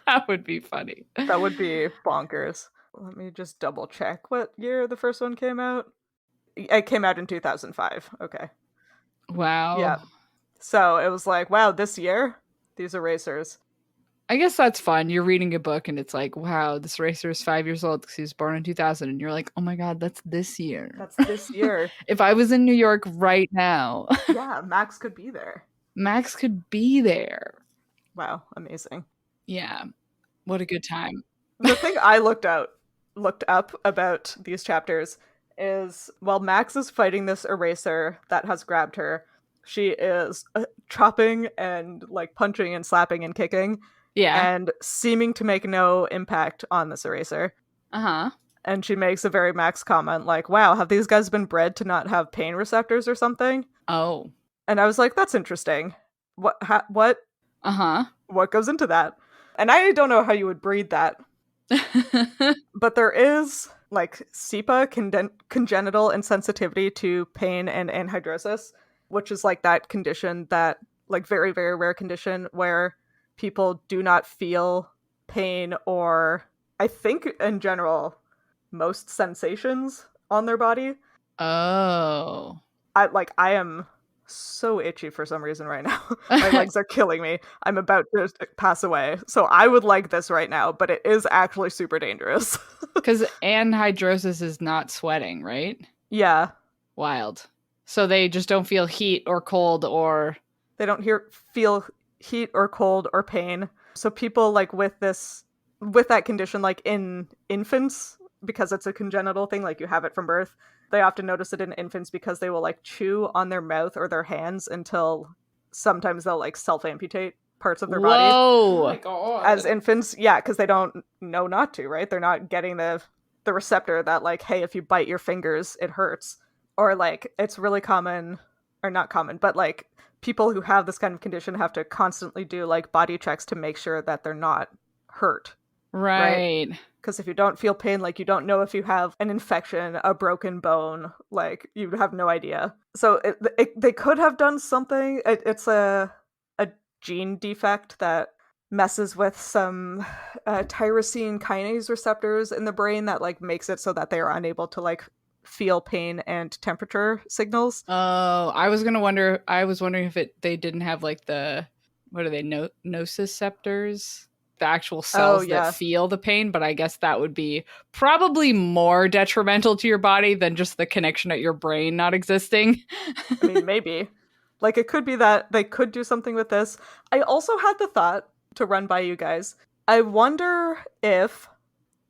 That would be funny. That would be bonkers. Let me just double check what year the first one came out. It came out in 2005. Okay. Wow. Yeah. So it was like, wow, this year, these erasers. I guess that's fun. You're reading a book and it's like, wow, this eraser is 5 years old because he was born in 2000. And you're like, oh my God, that's this year. That's this year. If I was in New York right now. Yeah, Max could be there. Max could be there. Wow, amazing. Yeah. What a good time. The thing I looked up about these chapters is while Max is fighting this eraser that has grabbed her, she is chopping and like punching and slapping and kicking. Yeah. And seeming to make no impact on this eraser. Uh-huh. And she makes a very Max comment like, wow, have these guys been bred to not have pain receptors or something? Oh. And I was like, that's interesting. What? Uh-huh. What goes into that? And I don't know how you would breed that. But there is like SEPA, congenital insensitivity to pain and anhidrosis, which is like that condition that, like, very, very rare condition where people do not feel pain or, I think in general, most sensations on their body. Oh. I am so itchy for some reason right now. My legs are killing me. I'm about to pass away. So I would like this right now, but it is actually super dangerous. Because anhidrosis is not sweating, right? Yeah. Wild. So they just don't feel heat or cold or... They don't feel heat or cold or pain. So people like with that condition, like in infants, because it's a congenital thing, like you have it from birth, they often notice it in infants because they will like chew on their mouth or their hands until sometimes they'll like self-amputate parts of their body. Oh my Whoa! god. As infants, yeah, because they don't know not to, right? They're not getting the receptor that, like, hey, if you bite your fingers, it hurts. Or like it's really common, or not common, but like people who have this kind of condition have to constantly do like body checks to make sure that they're not hurt. Right. Because if you don't feel pain, like, you don't know if you have an infection, a broken bone, like, you have no idea. So they could have done something. It's a gene defect that messes with some tyrosine kinase receptors in the brain that, like, makes it so that they are unable to, like, feel pain and temperature signals. Oh, I was wondering if they didn't have, like, the, what are they, nociceptors? The actual cells that feel the pain, but I guess that would be probably more detrimental to your body than just the connection at your brain not existing. I mean, maybe. Like, it could be that they could do something with this. I also had the thought to run by you guys. I wonder if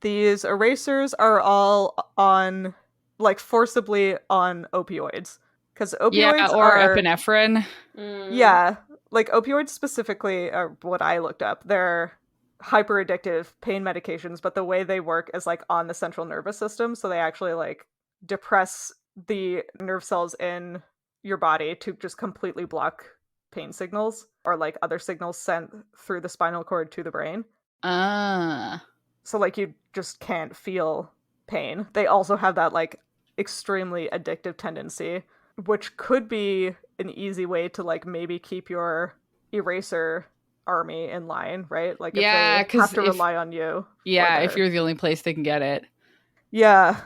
these erasers are all on, like, forcibly on opioids. Because opioids or are... epinephrine. Yeah. Like, opioids specifically are what I looked up. They're hyper addictive pain medications, but the way they work is like on the central nervous system, so they actually like depress the nerve cells in your body to just completely block pain signals or like other signals sent through the spinal cord to the brain. So like you just can't feel pain. They also have that like extremely addictive tendency, which could be an easy way to like maybe keep your eraser army in line, right? Like, if they have to rely on you. Yeah, if you're the only place they can get it. Yeah.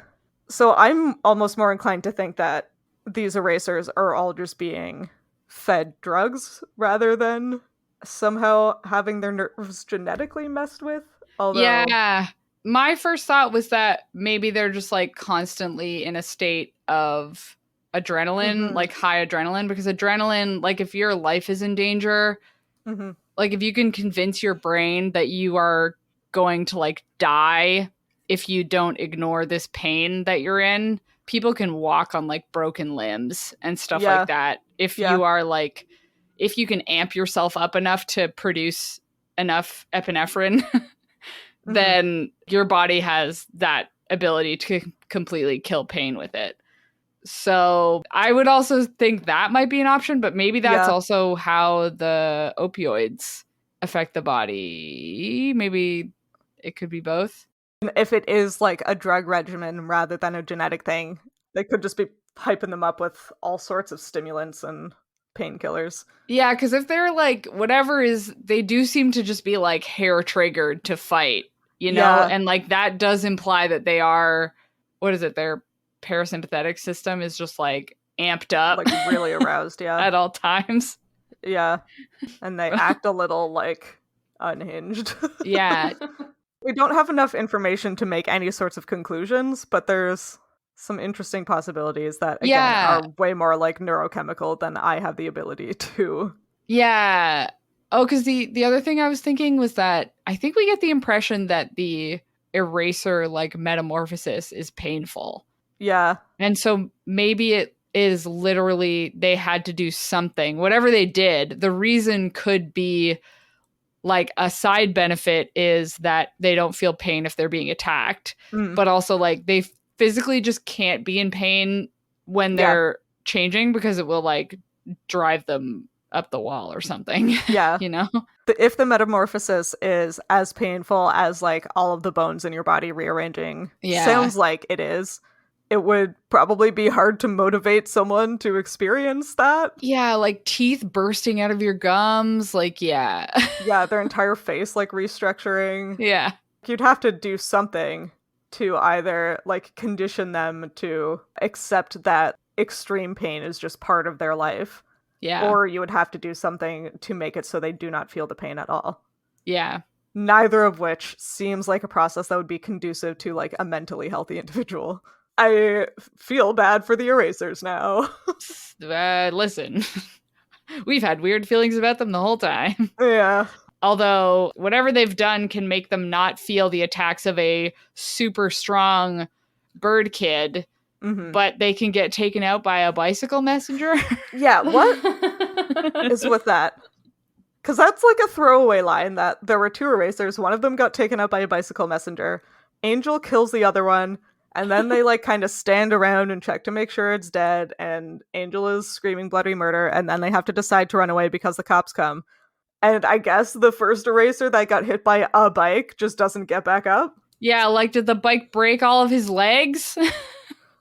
So I'm almost more inclined to think that these erasers are all just being fed drugs rather than somehow having their nerves genetically messed with. Although... Yeah. My first thought was that maybe they're just like constantly in a state of adrenaline, like high adrenaline, because adrenaline, like if your life is in danger, like if you can convince your brain that you are going to like die if you don't ignore this pain that you're in, people can walk on like broken limbs and stuff like that. If you are like, if you can amp yourself up enough to produce enough epinephrine, then your body has that ability to completely kill pain with it. So I would also think that might be an option, but maybe that's also how the opioids affect the body. Maybe it could be both. If it is like a drug regimen rather than a genetic thing, they could just be hyping them up with all sorts of stimulants and painkillers. Yeah, because if they're like, whatever is, they do seem to just be like hair triggered to fight, you know? And like that does imply that they are, what is it, their parasympathetic system is just like amped up, like really aroused, at all times. Yeah, and they act a little like unhinged. Yeah. We don't have enough information to make any sorts of conclusions, but there's some interesting possibilities that again are way more like neurochemical than I have the ability to. Yeah. Oh, because the other thing I was thinking was that I think we get the impression that the eraser like metamorphosis is painful. Yeah. And so maybe it is literally they had to do something. Whatever they did, the reason could be like a side benefit is that they don't feel pain if they're being attacked. But also like they physically just can't be in pain when they're changing because it will like drive them up the wall or something. Yeah. You know? If the metamorphosis is as painful as like all of the bones in your body rearranging, Yeah. sounds like it is, it would probably be hard to motivate someone to experience that. Yeah, like teeth bursting out of your gums. Like, yeah. Yeah, their entire face like restructuring. Yeah. You'd have to do something to either like condition them to accept that extreme pain is just part of their life. Yeah. Or you would have to do something to make it so they do not feel the pain at all. Yeah. Neither of which seems like a process that would be conducive to like a mentally healthy individual. I feel bad for the erasers now. Listen, we've had weird feelings about them the whole time. Yeah. Although whatever they've done can make them not feel the attacks of a super strong bird kid, but they can get taken out by a bicycle messenger. Yeah, what is with that? Because that's like a throwaway line that there were 2 erasers. One of them got taken out by a bicycle messenger. Angel kills the other one. And then they like kind of stand around and check to make sure it's dead. And Angel is screaming bloody murder. And then they have to decide to run away because the cops come. And I guess the first eraser that got hit by a bike just doesn't get back up. Yeah, like did the bike break all of his legs?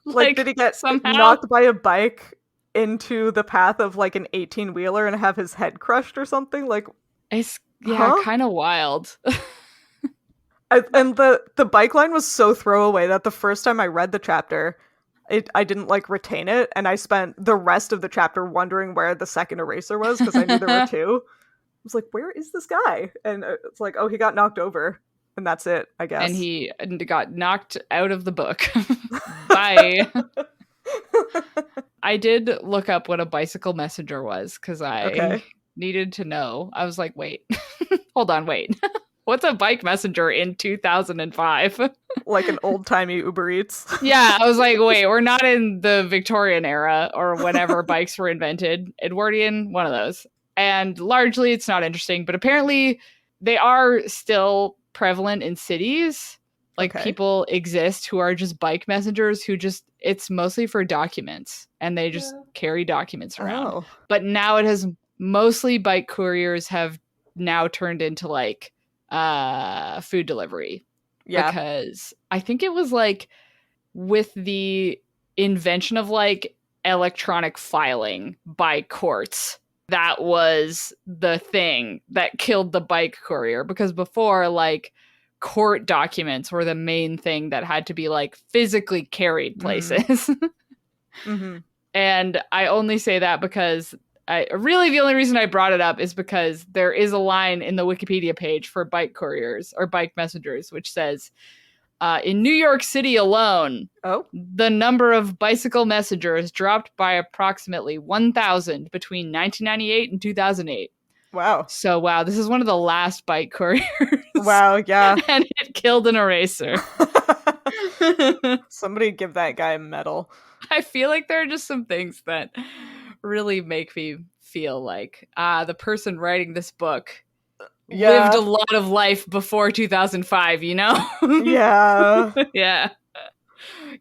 Like did he get somehow knocked by a bike into the path of like an 18-wheeler and have his head crushed or something? Like, it's kind of wild. And the bike line was so throwaway that the first time I read the chapter, I didn't like retain it, and I spent the rest of the chapter wondering where the second eraser was because I knew there were 2. I was like, where is this guy? And it's like, oh, he got knocked over, and that's it, I guess. And he got knocked out of the book. Bye. I did look up what a bicycle messenger was because I needed to know. I was like, wait, hold on, wait. What's a bike messenger in 2005? Like an old-timey Uber Eats. Yeah, I was like, wait, we're not in the Victorian era or whenever bikes were invented. Edwardian, one of those. And largely it's not interesting, but apparently they are still prevalent in cities. Like people exist who are just bike messengers who just, it's mostly for documents and they just carry documents around. But now it has mostly bike couriers have now turned into like food delivery. Yeah. Because I think it was like with the invention of like electronic filing by courts, that was the thing that killed the bike courier. Because before, like, court documents were the main thing that had to be like physically carried places. And I only say that because the only reason I brought it up is because there is a line in the Wikipedia page for bike couriers or bike messengers, which says, in New York City alone, the number of bicycle messengers dropped by approximately 1,000 between 1998 and 2008. Wow. So, wow, this is one of the last bike couriers. Wow, yeah. And it killed an eraser. Somebody give that guy a medal. I feel like there are just some things that really make me feel like, the person writing this book lived a lot of life before 2005, you know? Yeah. Yeah.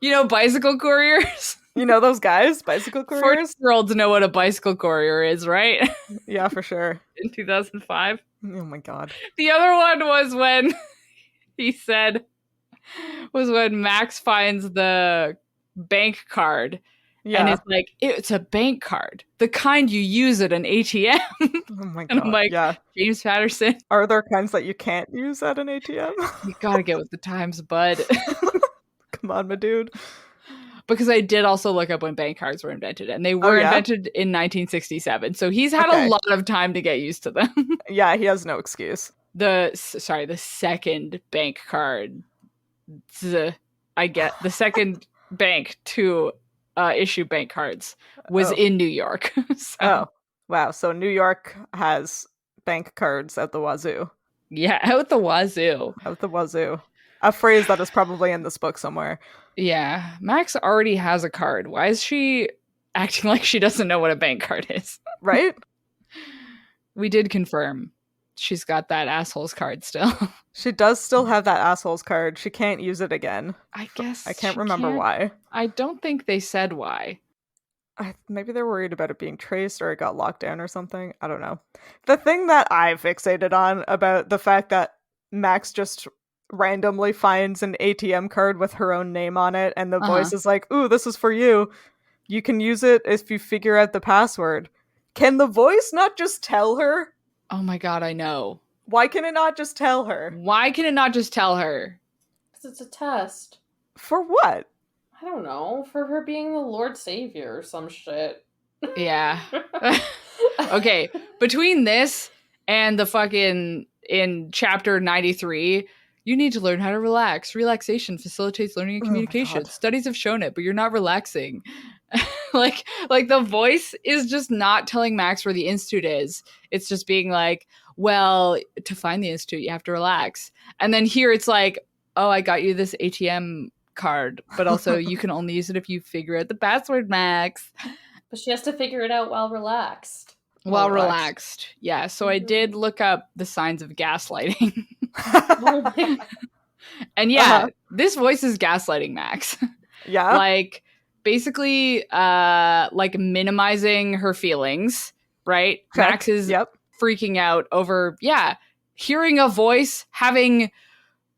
You know, bicycle couriers? You know those guys? Bicycle couriers? 40-year-olds know what a bicycle courier is, right? Yeah, for sure. In 2005. Oh my god. The other one was when when Max finds the bank card. Yeah. And it's like, it's a bank card. The kind you use at an ATM. Oh my god. And I'm like, James Patterson. Are there kinds that you can't use at an ATM? You gotta get with the times, bud. Come on, my dude. Because I did also look up when bank cards were invented, and they were invented in 1967. So he's had a lot of time to get used to them. Yeah, he has no excuse. The second bank card. I get the second bank to issue bank cards was in New York. So. Oh, wow. So New York has bank cards at the wazoo. Yeah, out the wazoo. Out the wazoo. A phrase that is probably in this book somewhere. Yeah. Max already has a card. Why is she acting like she doesn't know what a bank card is? Right? We did confirm. She's got that asshole's card still. She does still have that asshole's card. She can't use it again. I guess I can't remember why. I don't think they said why. Maybe they're worried about it being traced or it got locked down or something. I don't know. The thing that I fixated on about the fact that Max just randomly finds an ATM card with her own name on it, and the voice is like, "Ooh, this is for you. You can use it if you figure out the password." Can the voice not just tell her? Oh my god, I know. Why can it not just tell her? Why can it not just tell her? Because it's a test. For what? I don't know. For her being the Lord Savior or some shit. Yeah. Okay, between this and the fucking in chapter 93, you need to learn how to relax. Relaxation facilitates learning and communication. Studies have shown it, but you're not relaxing. like the voice is just not telling Max where the institute is. It's just being like, well, to find the institute, you have to relax. And then here it's like, oh, I got you this ATM card, but also you can only use it if you figure out the password, Max. But she has to figure it out while relaxed. While relaxed. Yeah, so I did look up the signs of gaslighting. Oh my God. And yeah, this voice is gaslighting Max. Yeah. Like, basically, like minimizing her feelings, right? Check. Max is Yep. freaking out over, hearing a voice, having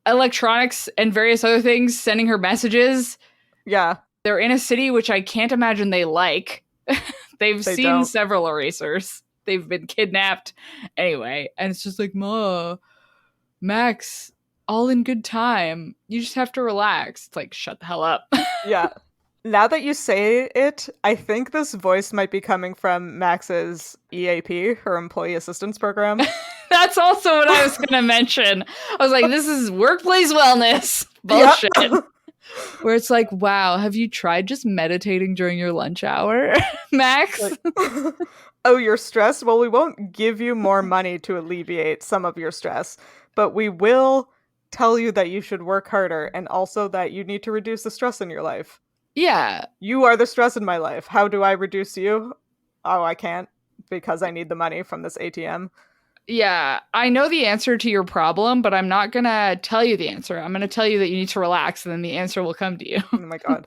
electronics and various other things sending her messages. Yeah. They're in a city which I can't imagine they like. They've They seen don't. several erasers. They've been kidnapped. Anyway, and it's just like, Ma, Max, all in good time. You just have to relax. It's like, shut the hell up. Yeah. Now that you say it, I think this voice might be coming from Max's EAP, her employee assistance program. That's also what I was going to mention. I was like, this is workplace wellness. Bullshit. Yep. Where it's like, wow, have you tried just meditating during your lunch hour, Max? Like, oh, you're stressed? Well, we won't give you more money to alleviate some of your stress, but we will tell you that you should work harder and also that you need to reduce the stress in your life. Yeah. You are the stress in my life. How do I reduce you? Oh, I can't because I need the money from this ATM. Yeah, I know the answer to your problem, but I'm not going to tell you the answer. I'm going to tell you that you need to relax, and then the answer will come to you. Oh my god.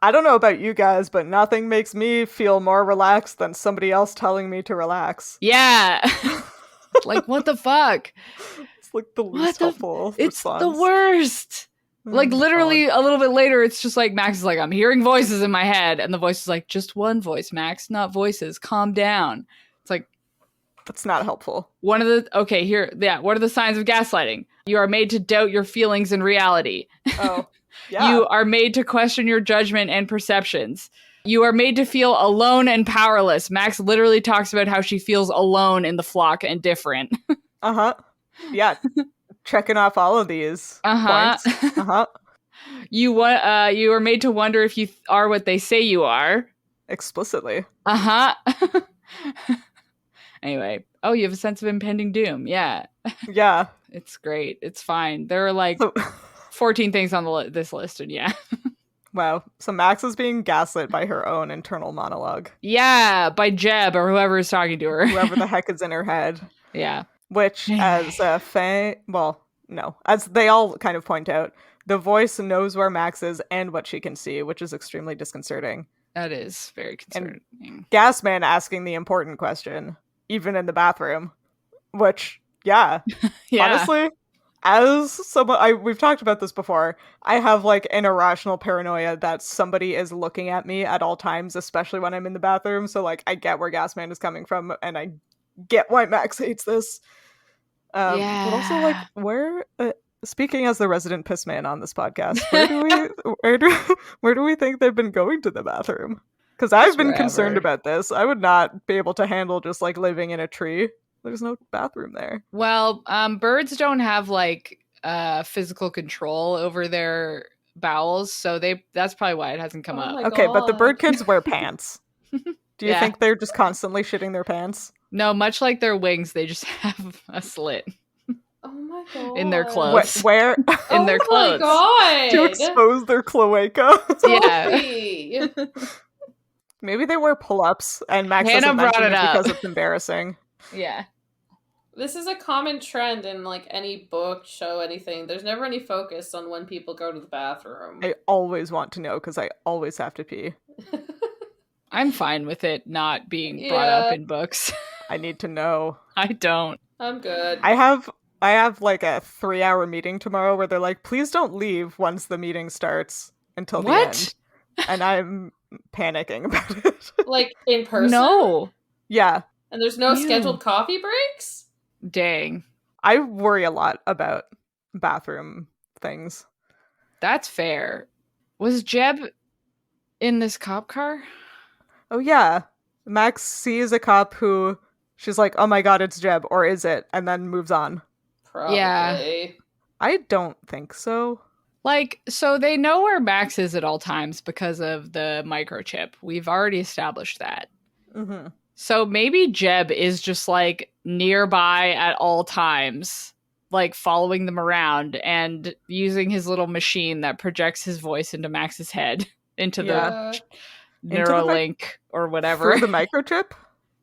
I don't know about you guys, but nothing makes me feel more relaxed than somebody else telling me to relax. Yeah. Like, what the fuck? It's like the least helpful It's response. the worst. Like, literally, a little bit later, it's just like, Max is like, I'm hearing voices in my head. And the voice is like, just one voice, Max, not voices. Calm down. It's like, that's not helpful. What are the signs of gaslighting? You are made to doubt your feelings and reality. Oh, yeah. You are made to question your judgment and perceptions. You are made to feel alone and powerless. Max literally talks about how she feels alone in the flock and different. Uh-huh. Yeah. Checking off all of these points. Uh-huh. You are made to wonder if you are what they say you are. Explicitly. Uh-huh. Anyway, you have a sense of impending doom. Yeah. Yeah. It's great. It's fine. There are like 14 things on this list, and yeah. Wow. So Max is being gaslit by her own internal monologue. Yeah, by Jeb or whoever is talking to her. Whoever the heck is in her head. Yeah. Which, as as they all kind of point out, the voice knows where Max is and what she can see, which is extremely disconcerting. That is very concerning. And Gasman asking the important question, even in the bathroom, which, yeah. Honestly, as someone, we've talked about this before, I have like an irrational paranoia that somebody is looking at me at all times, especially when I'm in the bathroom. So like, I get where Gasman is coming from, and I get why Max hates this. But also, like, where? Speaking as the resident pissman on this podcast, where do we think they've been going to the bathroom? Because I've been concerned about this. I would not be able to handle just like living in a tree. There's no bathroom there. Well, birds don't have like physical control over their bowels, so that's probably why it hasn't come up. Okay, but the bird kids wear pants. Do you think they're just constantly shitting their pants? No, much like their wings, they just have a slit. Oh my god. In their clothes. Where? In their clothes. Oh my god. To expose their cloaca. Yeah. Maybe they wear pull-ups, and Max doesn't mention it because it's embarrassing. Yeah. This is a common trend in like any book, show, anything. There's never any focus on when people go to the bathroom. I always want to know because I always have to pee. I'm fine with it not being brought up in books. I need to know. I don't. I'm good. I have like a 3-hour meeting tomorrow where they're like, please don't leave once the meeting starts until the end. And I'm panicking about it. Like in person? No. Yeah. And there's no Ew. scheduled coffee breaks? Dang. I worry a lot about bathroom things. That's fair. Was Jeb in this cop car? Oh yeah. Max sees a cop who she's like, oh my god, it's Jeb, or is it? And then moves on. Probably. Yeah. I don't think so. Like, so they know where Max is at all times because of the microchip. We've already established that. Mm-hmm. So maybe Jeb is just like nearby at all times, like following them around and using his little machine that projects his voice into Max's head, into the Neuralink or whatever. Through the microchip?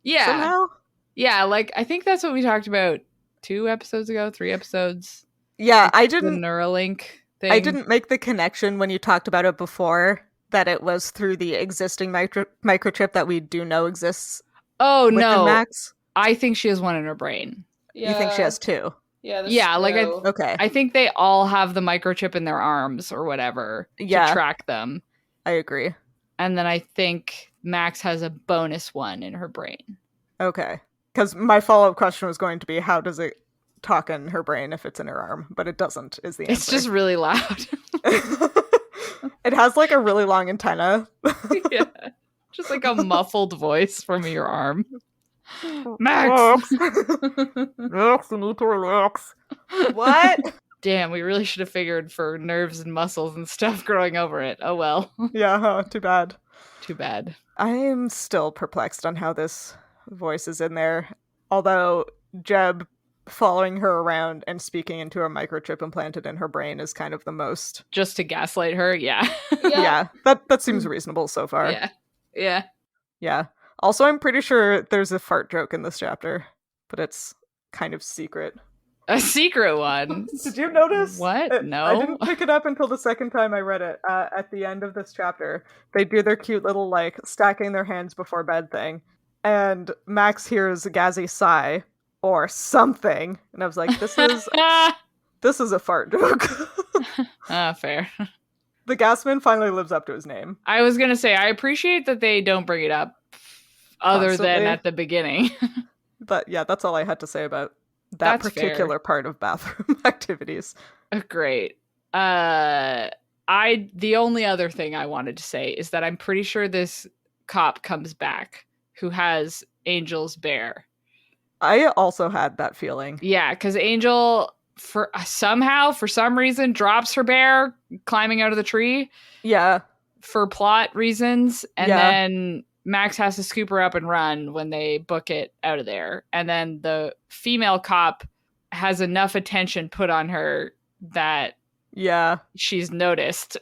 Yeah. Somehow? Yeah, like I think that's what we talked about 3 episodes. Yeah, I The didn't Neuralink thing. I didn't make the connection when you talked about it before that it was through the existing microchip that we do know exists. Oh within no. Max. I think she has one in her brain. Yeah. You think she has 2? Yeah, Yeah, like Okay. I think they all have the microchip in their arms or whatever to track them. I agree. And then I think Max has a bonus one in her brain. Okay. Because my follow-up question was going to be, how does it talk in her brain if it's in her arm? But it doesn't, is the answer. It's just really loud. It has like a really long antenna. Yeah. Just like a muffled voice from your arm. Max! Max, you need to relax. What? Damn, we really should have figured for nerves and muscles and stuff growing over it. Oh well. Yeah, too bad. Too bad. I am still perplexed on how this voice is in there. Although Jeb following her around and speaking into a microchip implanted in her brain is kind of the most... Just to gaslight her, yeah. Yeah, that seems reasonable so far. Yeah. Yeah. Also, I'm pretty sure there's a fart joke in this chapter, but it's kind of secret. A secret one. Did you notice? What? No. I didn't pick it up until the second time I read it. At the end of this chapter, they do their cute little, like, stacking their hands before bed thing. And Max hears a Gazzy sigh, or something. And I was like, this is a fart joke. Fair. The Gasman finally lives up to his name. I was gonna say, I appreciate that they don't bring it up other Constantly. than at the beginning. But yeah, that's all I had to say about that That's particular part of bathroom activities. Great. The only other thing I wanted to say is that I'm pretty sure this cop comes back who has Angel's bear. I also had that feeling. Yeah, because Angel for some reason drops her bear climbing out of the tree. Yeah. For plot reasons, and then Max has to scoop her up and run when they book it out of there. And then the female cop has enough attention put on her that she's noticed.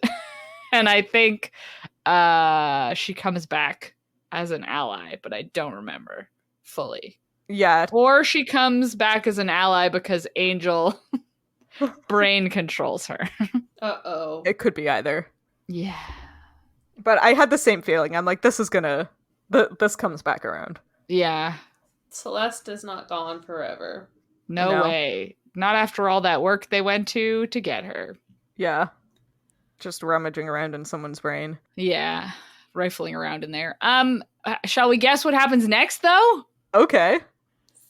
And I think she comes back as an ally, but I don't remember fully. Yeah. Or she comes back as an ally because Angel brain controls her. Uh-oh. It could be either. Yeah. But I had the same feeling. I'm like, this comes back around. Yeah. Celeste is not gone forever. No way. Not after all that work they went to get her. Yeah. Just rummaging around in someone's brain. Yeah. Rifling around in there. Shall we guess what happens next, though? Okay.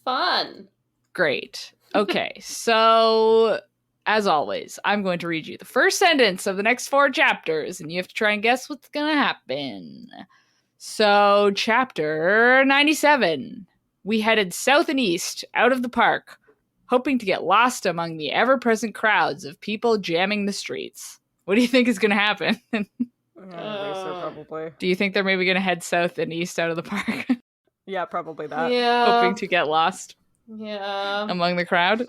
Fun. Great. Okay, so as always, I'm going to read you the first sentence of the next 4 chapters, and you have to try and guess what's going to happen. So, chapter 97. We headed south and east, out of the park, hoping to get lost among the ever-present crowds of people jamming the streets. What do you think is going to happen? Probably. Do you think they're maybe going to head south and east out of the park? Yeah, probably that. Yeah. Hoping to get lost among the crowd?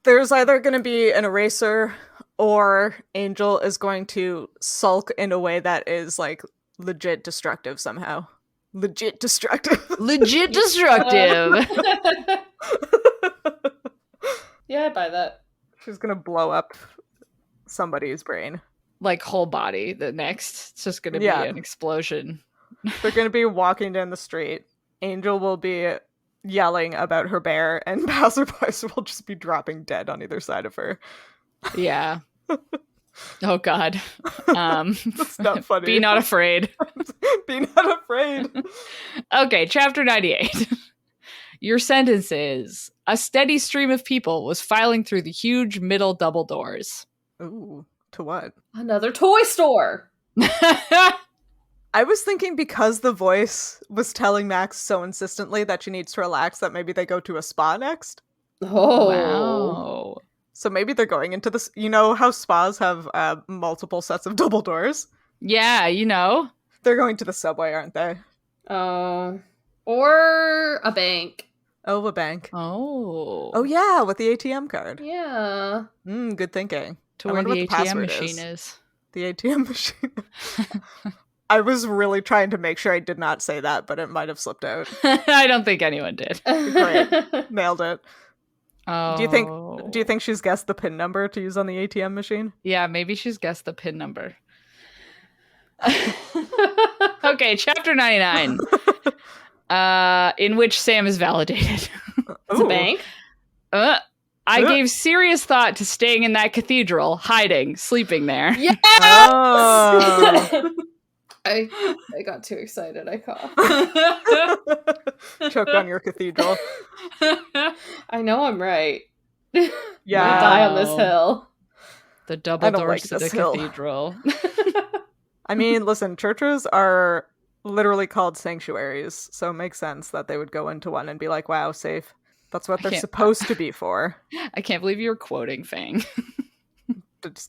There's either going to be an eraser or Angel is going to sulk in a way that is, like, legit destructive somehow. Legit destructive. Legit destructive. Yeah, I buy that. She's going to blow up somebody's brain. Like whole body the next. It's just going to be an explosion. They're going to be walking down the street. Angel will be yelling about her bear, and passerbys will just be dropping dead on either side of her. Yeah. Oh God. That's not funny. Be not afraid. Be not afraid. Okay, chapter 98. Your sentence is, a steady stream of people was filing through the huge middle double doors. Ooh, to what? Another toy store. I was thinking because the voice was telling Max so insistently that she needs to relax that maybe they go to a spa next. Oh. Wow. So maybe they're going into this. You know how spas have multiple sets of double doors? Yeah, you know. They're going to the subway, aren't they? Oh. Or a bank. Oh, a bank. Oh. Oh, yeah, with the ATM card. Yeah. Good thinking. To I where wonder the what the ATM password machine is. The ATM machine. I was really trying to make sure I did not say that, but it might have slipped out. I don't think anyone did. Great. Nailed it. Oh. Do you think she's guessed the PIN number to use on the ATM machine? Yeah, maybe she's guessed the PIN number. Okay, chapter 99. In which Sam is validated. It's a bank? I gave serious thought to staying in that cathedral, hiding, sleeping there. Yes! Oh. I got too excited. I coughed. Choked on your cathedral. I know I'm right. Yeah. I die on this hill. The double doors like to the this hill. cathedral. I mean, listen, churches are literally called sanctuaries, so it makes sense that they would go into one and be like, wow, safe. That's what they're supposed to be for. I can't believe you're quoting Fang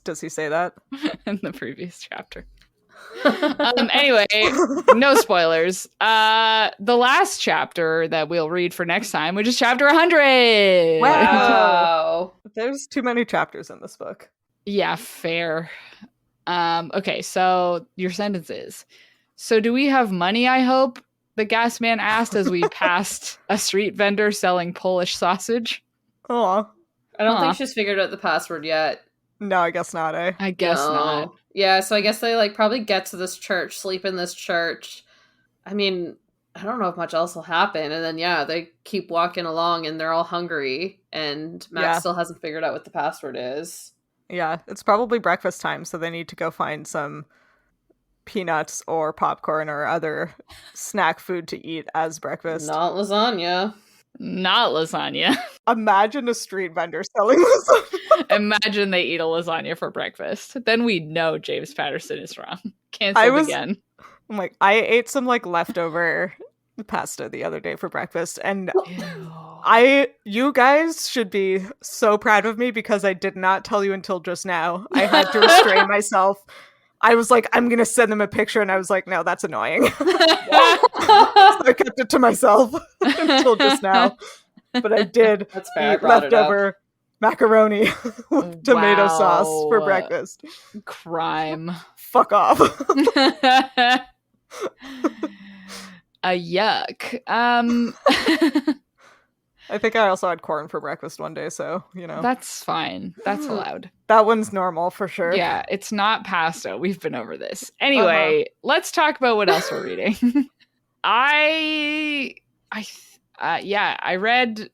Does he say that? in the previous chapter. Anyway, no spoilers. The last chapter that we'll read for next time, which is chapter 100. Wow. There's too many chapters in this book. Yeah, fair. Okay, so your sentence is, so do we have money, I hope? The gas man asked as we passed a street vendor selling Polish sausage. Aw. I don't think she's figured out the password yet. No, I guess not, eh? I guess not. Yeah, so I guess they like probably get to this church, sleep in this church. I mean, I don't know if much else will happen. And then, yeah, they keep walking along and they're all hungry. And Max still hasn't figured out what the password is. Yeah, it's probably breakfast time, so they need to go find some peanuts or popcorn or other snack food to eat as breakfast. Not lasagna. Not lasagna. Imagine a street vendor selling lasagna. Imagine they eat a lasagna for breakfast. Then we know James Patterson is wrong. Canceled again. I'm like, I ate some like leftover pasta the other day for breakfast, and you guys should be so proud of me because I did not tell you until just now. I had to restrain myself. I was like, I'm gonna send them a picture, and I was like, no, that's annoying. So I kept it to myself until just now. But I did eat leftover macaroni with tomato sauce for breakfast. Crime. Fuck off. Yuck. I think I also had corn for breakfast one day, so, you know. That's fine. That's allowed. That one's normal for sure. Yeah, it's not pasta. We've been over this. Anyway, let's talk about what else we're reading. I read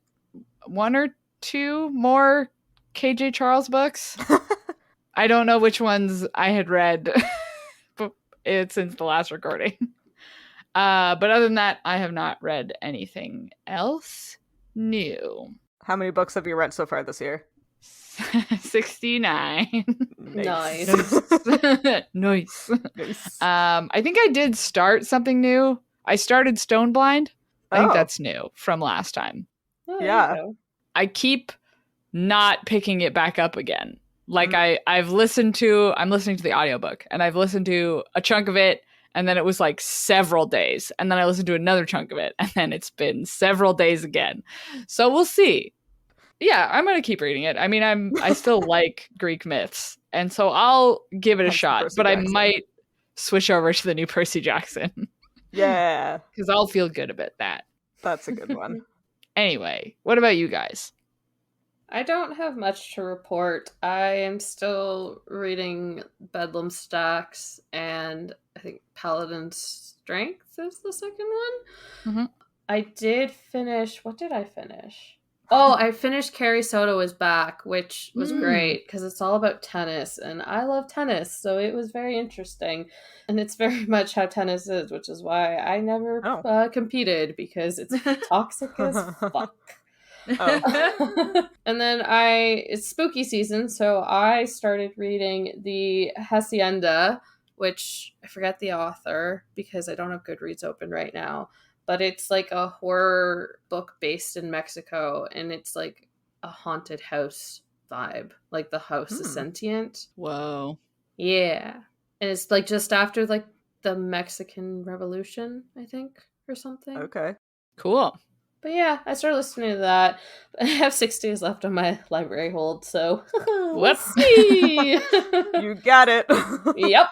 one or two more KJ Charles books. I don't know which ones I had read since the last recording. But other than that, I have not read anything else new. How many books have you read so far this year? 69. Nice. Nice. I think I did start something new. I started Stoneblind. I think that's new from last time. Yeah. I keep not picking it back up again. Like I'm listening to the audiobook and I've listened to a chunk of it. And then it was like several days. And then I listened to another chunk of it. And then it's been several days again. So we'll see. Yeah, I'm going to keep reading it. I mean, I still like Greek myths. And so I'll give it a shot. But Jackson. I might switch over to the new Percy Jackson. Yeah. Because I'll feel good about that. That's a good one. Anyway, what about you guys? I don't have much to report. I am still reading Bedlam Stacks, and I think Paladin's Strength is the second one. Mm-hmm. I did finish. What did I finish? Oh, I finished Carrie Soto is Back, which was great because it's all about tennis, and I love tennis, so it was very interesting. And it's very much how tennis is, which is why I never competed, because it's toxic as fuck. Oh. And then it's spooky season, so I started reading the Hacienda, which I forget the author because I don't have Goodreads open right now. But it's like a horror book based in Mexico, and it's like a haunted house vibe. Like the house is sentient. Whoa. Yeah. And it's like just after like the Mexican Revolution, I think, or something. Okay. Cool. But yeah, I started listening to that. I have 6 days left on my library hold, so we'll see. You got it. Yep.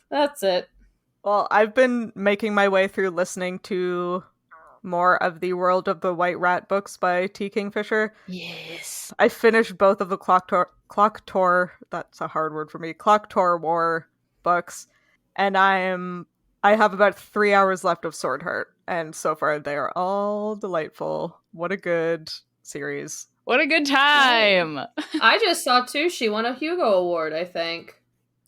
That's it. Well, I've been making my way through listening to more of the World of the White Rat books by T. Kingfisher. Yes. I finished both of the Clock Tour, that's a hard word for me, Clock Tour War books, and I have about 3 hours left of Sword Heart, and so far they are all delightful. What a good series. What a good time. I just saw too, she won a Hugo Award, I think.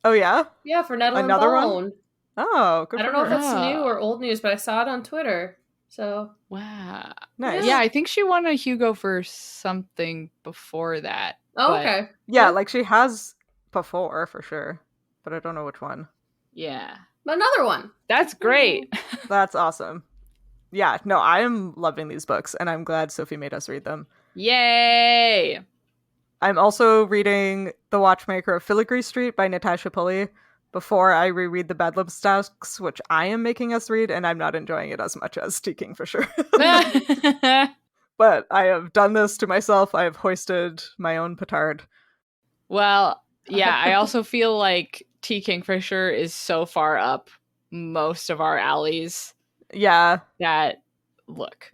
Oh yeah? Yeah, for Nettle and Another Bone. one? Oh, good I don't for know if her. it's new or old news, but I saw it on Twitter. So Wow. Nice. Yeah, I think she won a Hugo for something before that. Oh, but okay. Yeah, like she has before, for sure. But I don't know which one. Yeah. Another one. That's great. That's awesome. Yeah, no, I am loving these books, and I'm glad Sophie made us read them. Yay! I'm also reading The Watchmaker of Filigree Street by Natasha Pulley before I reread the Bedlam Stacks, which I am making us read, and I'm not enjoying it as much as T. Kingfisher. But I have done this to myself. I have hoisted my own petard. Well, yeah, I also feel like T. Kingfisher is so far up most of our alleys. Yeah. That, look.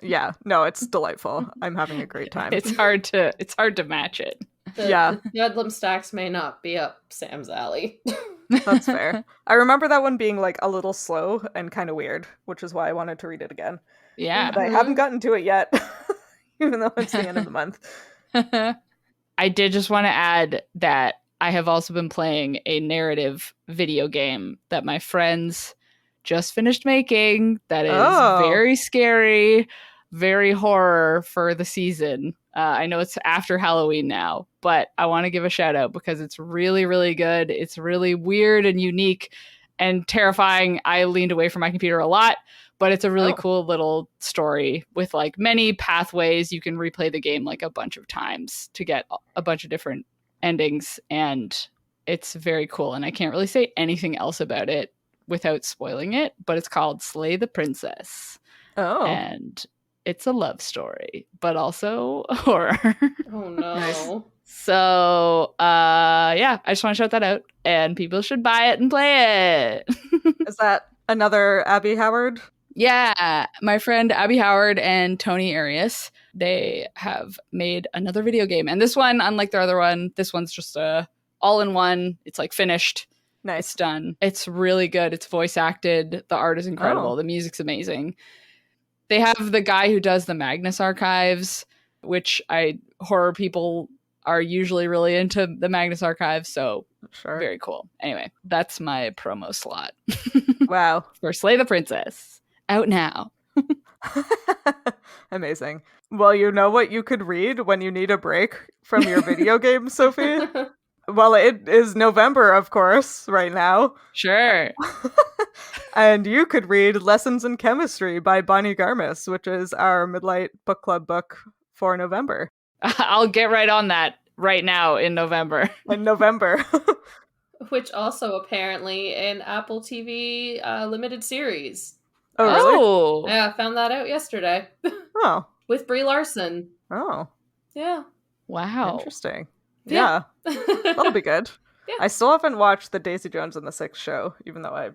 Yeah, no, it's delightful. I'm having a great time. It's hard to match it. The Bedlam Stacks may not be up Sam's alley. That's fair. I remember that one being like a little slow and kind of weird, which is why I wanted to read it again. Yeah. But I haven't gotten to it yet, even though it's the end of the month. I did just want to add that I have also been playing a narrative video game that my friends just finished making that is very scary, very horror for the season. I know it's after Halloween now, but I want to give a shout out because it's really, really good. It's really weird and unique and terrifying. I leaned away from my computer a lot, but it's a really cool little story with like many pathways. You can replay the game like a bunch of times to get a bunch of different endings, and it's very cool. And I can't really say anything else about it without spoiling it, but it's called Slay the Princess. Oh. And it's a love story, but also horror. Oh no. Nice. So, yeah, I just want to shout that out, and people should buy it and play it. Is that another Abby Howard? Yeah, my friend Abby Howard and Tony Arias, they have made another video game. And this one, unlike their other one, this one's just all-in-one. It's like finished. Nice. It's done. It's really good. It's voice acted. The art is incredible. The music's amazing. They have the guy who does the Magnus Archives, which horror people are usually really into the Magnus Archives, so very cool. Anyway, that's my promo slot. Wow. For Slay the Princess. Out now. Amazing. Well, you know what you could read when you need a break from your video game, Sophie? Well, it is November, of course, right now. Sure. And you could read Lessons in Chemistry by Bonnie Garmis, which is our Midlight Book Club book for November. I'll get right on that right now in November. Which also apparently an Apple TV limited series. Oh, really? Oh. Yeah, I found that out yesterday. Oh. With Brie Larson. Oh. Yeah. Wow. Interesting. Yeah. That'll be good. Yeah. I still haven't watched the Daisy Jones and the Six show, even though I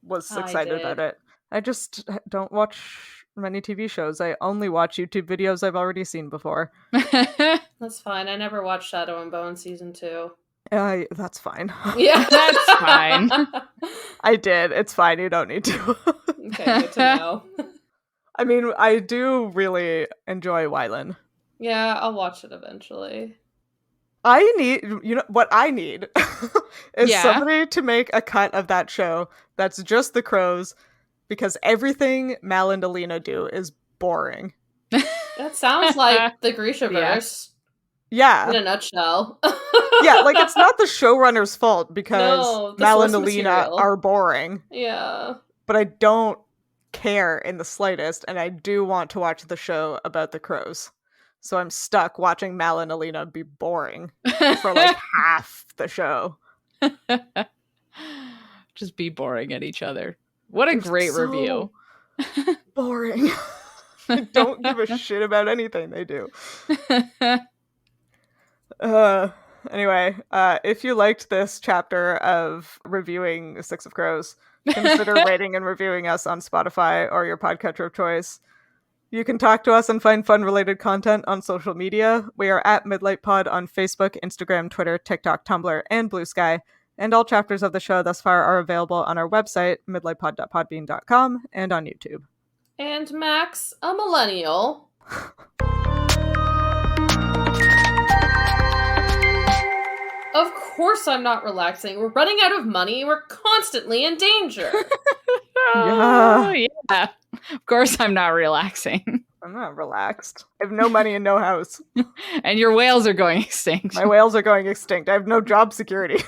was excited about it. I just don't watch many TV shows. I only watch YouTube videos I've already seen before. That's fine. I never watched Shadow and Bone season 2. That's fine. Yeah, That's fine. I did. It's fine. You don't need to. Okay, good to know. I mean, I do really enjoy Wylan. Yeah, I'll watch it eventually. I need, what I need is Yeah. somebody to make a cut of that show that's just the crows, because everything Mal and Alina do is boring. That sounds like the Grishaverse Yeah. in a nutshell. Yeah, like it's not the showrunner's fault because No, the Mal and source Alina material. are boring, Yeah. but I don't care in the slightest, and I do want to watch the show about the crows. So I'm stuck watching Mal and Alina be boring for like half the show. Just be boring at each other. What a They're great so review. Boring. I don't give a shit about anything they do. Anyway, if you liked this chapter of reviewing Six of Crows, consider rating and reviewing us on Spotify or your podcatcher of choice. You can talk to us and find fun-related content on social media. We are at Midlight Pod on Facebook, Instagram, Twitter, TikTok, Tumblr, and Blue Sky. And all chapters of the show thus far are available on our website, midlightpod.podbean.com, and on YouTube. And Max, a millennial. Of course I'm not relaxing. We're running out of money. We're constantly in danger. Oh, yeah. Of course I'm not relaxing. I'm not relaxed. I have no money and no house. And your whales are going extinct. My whales are going extinct. I have no job security.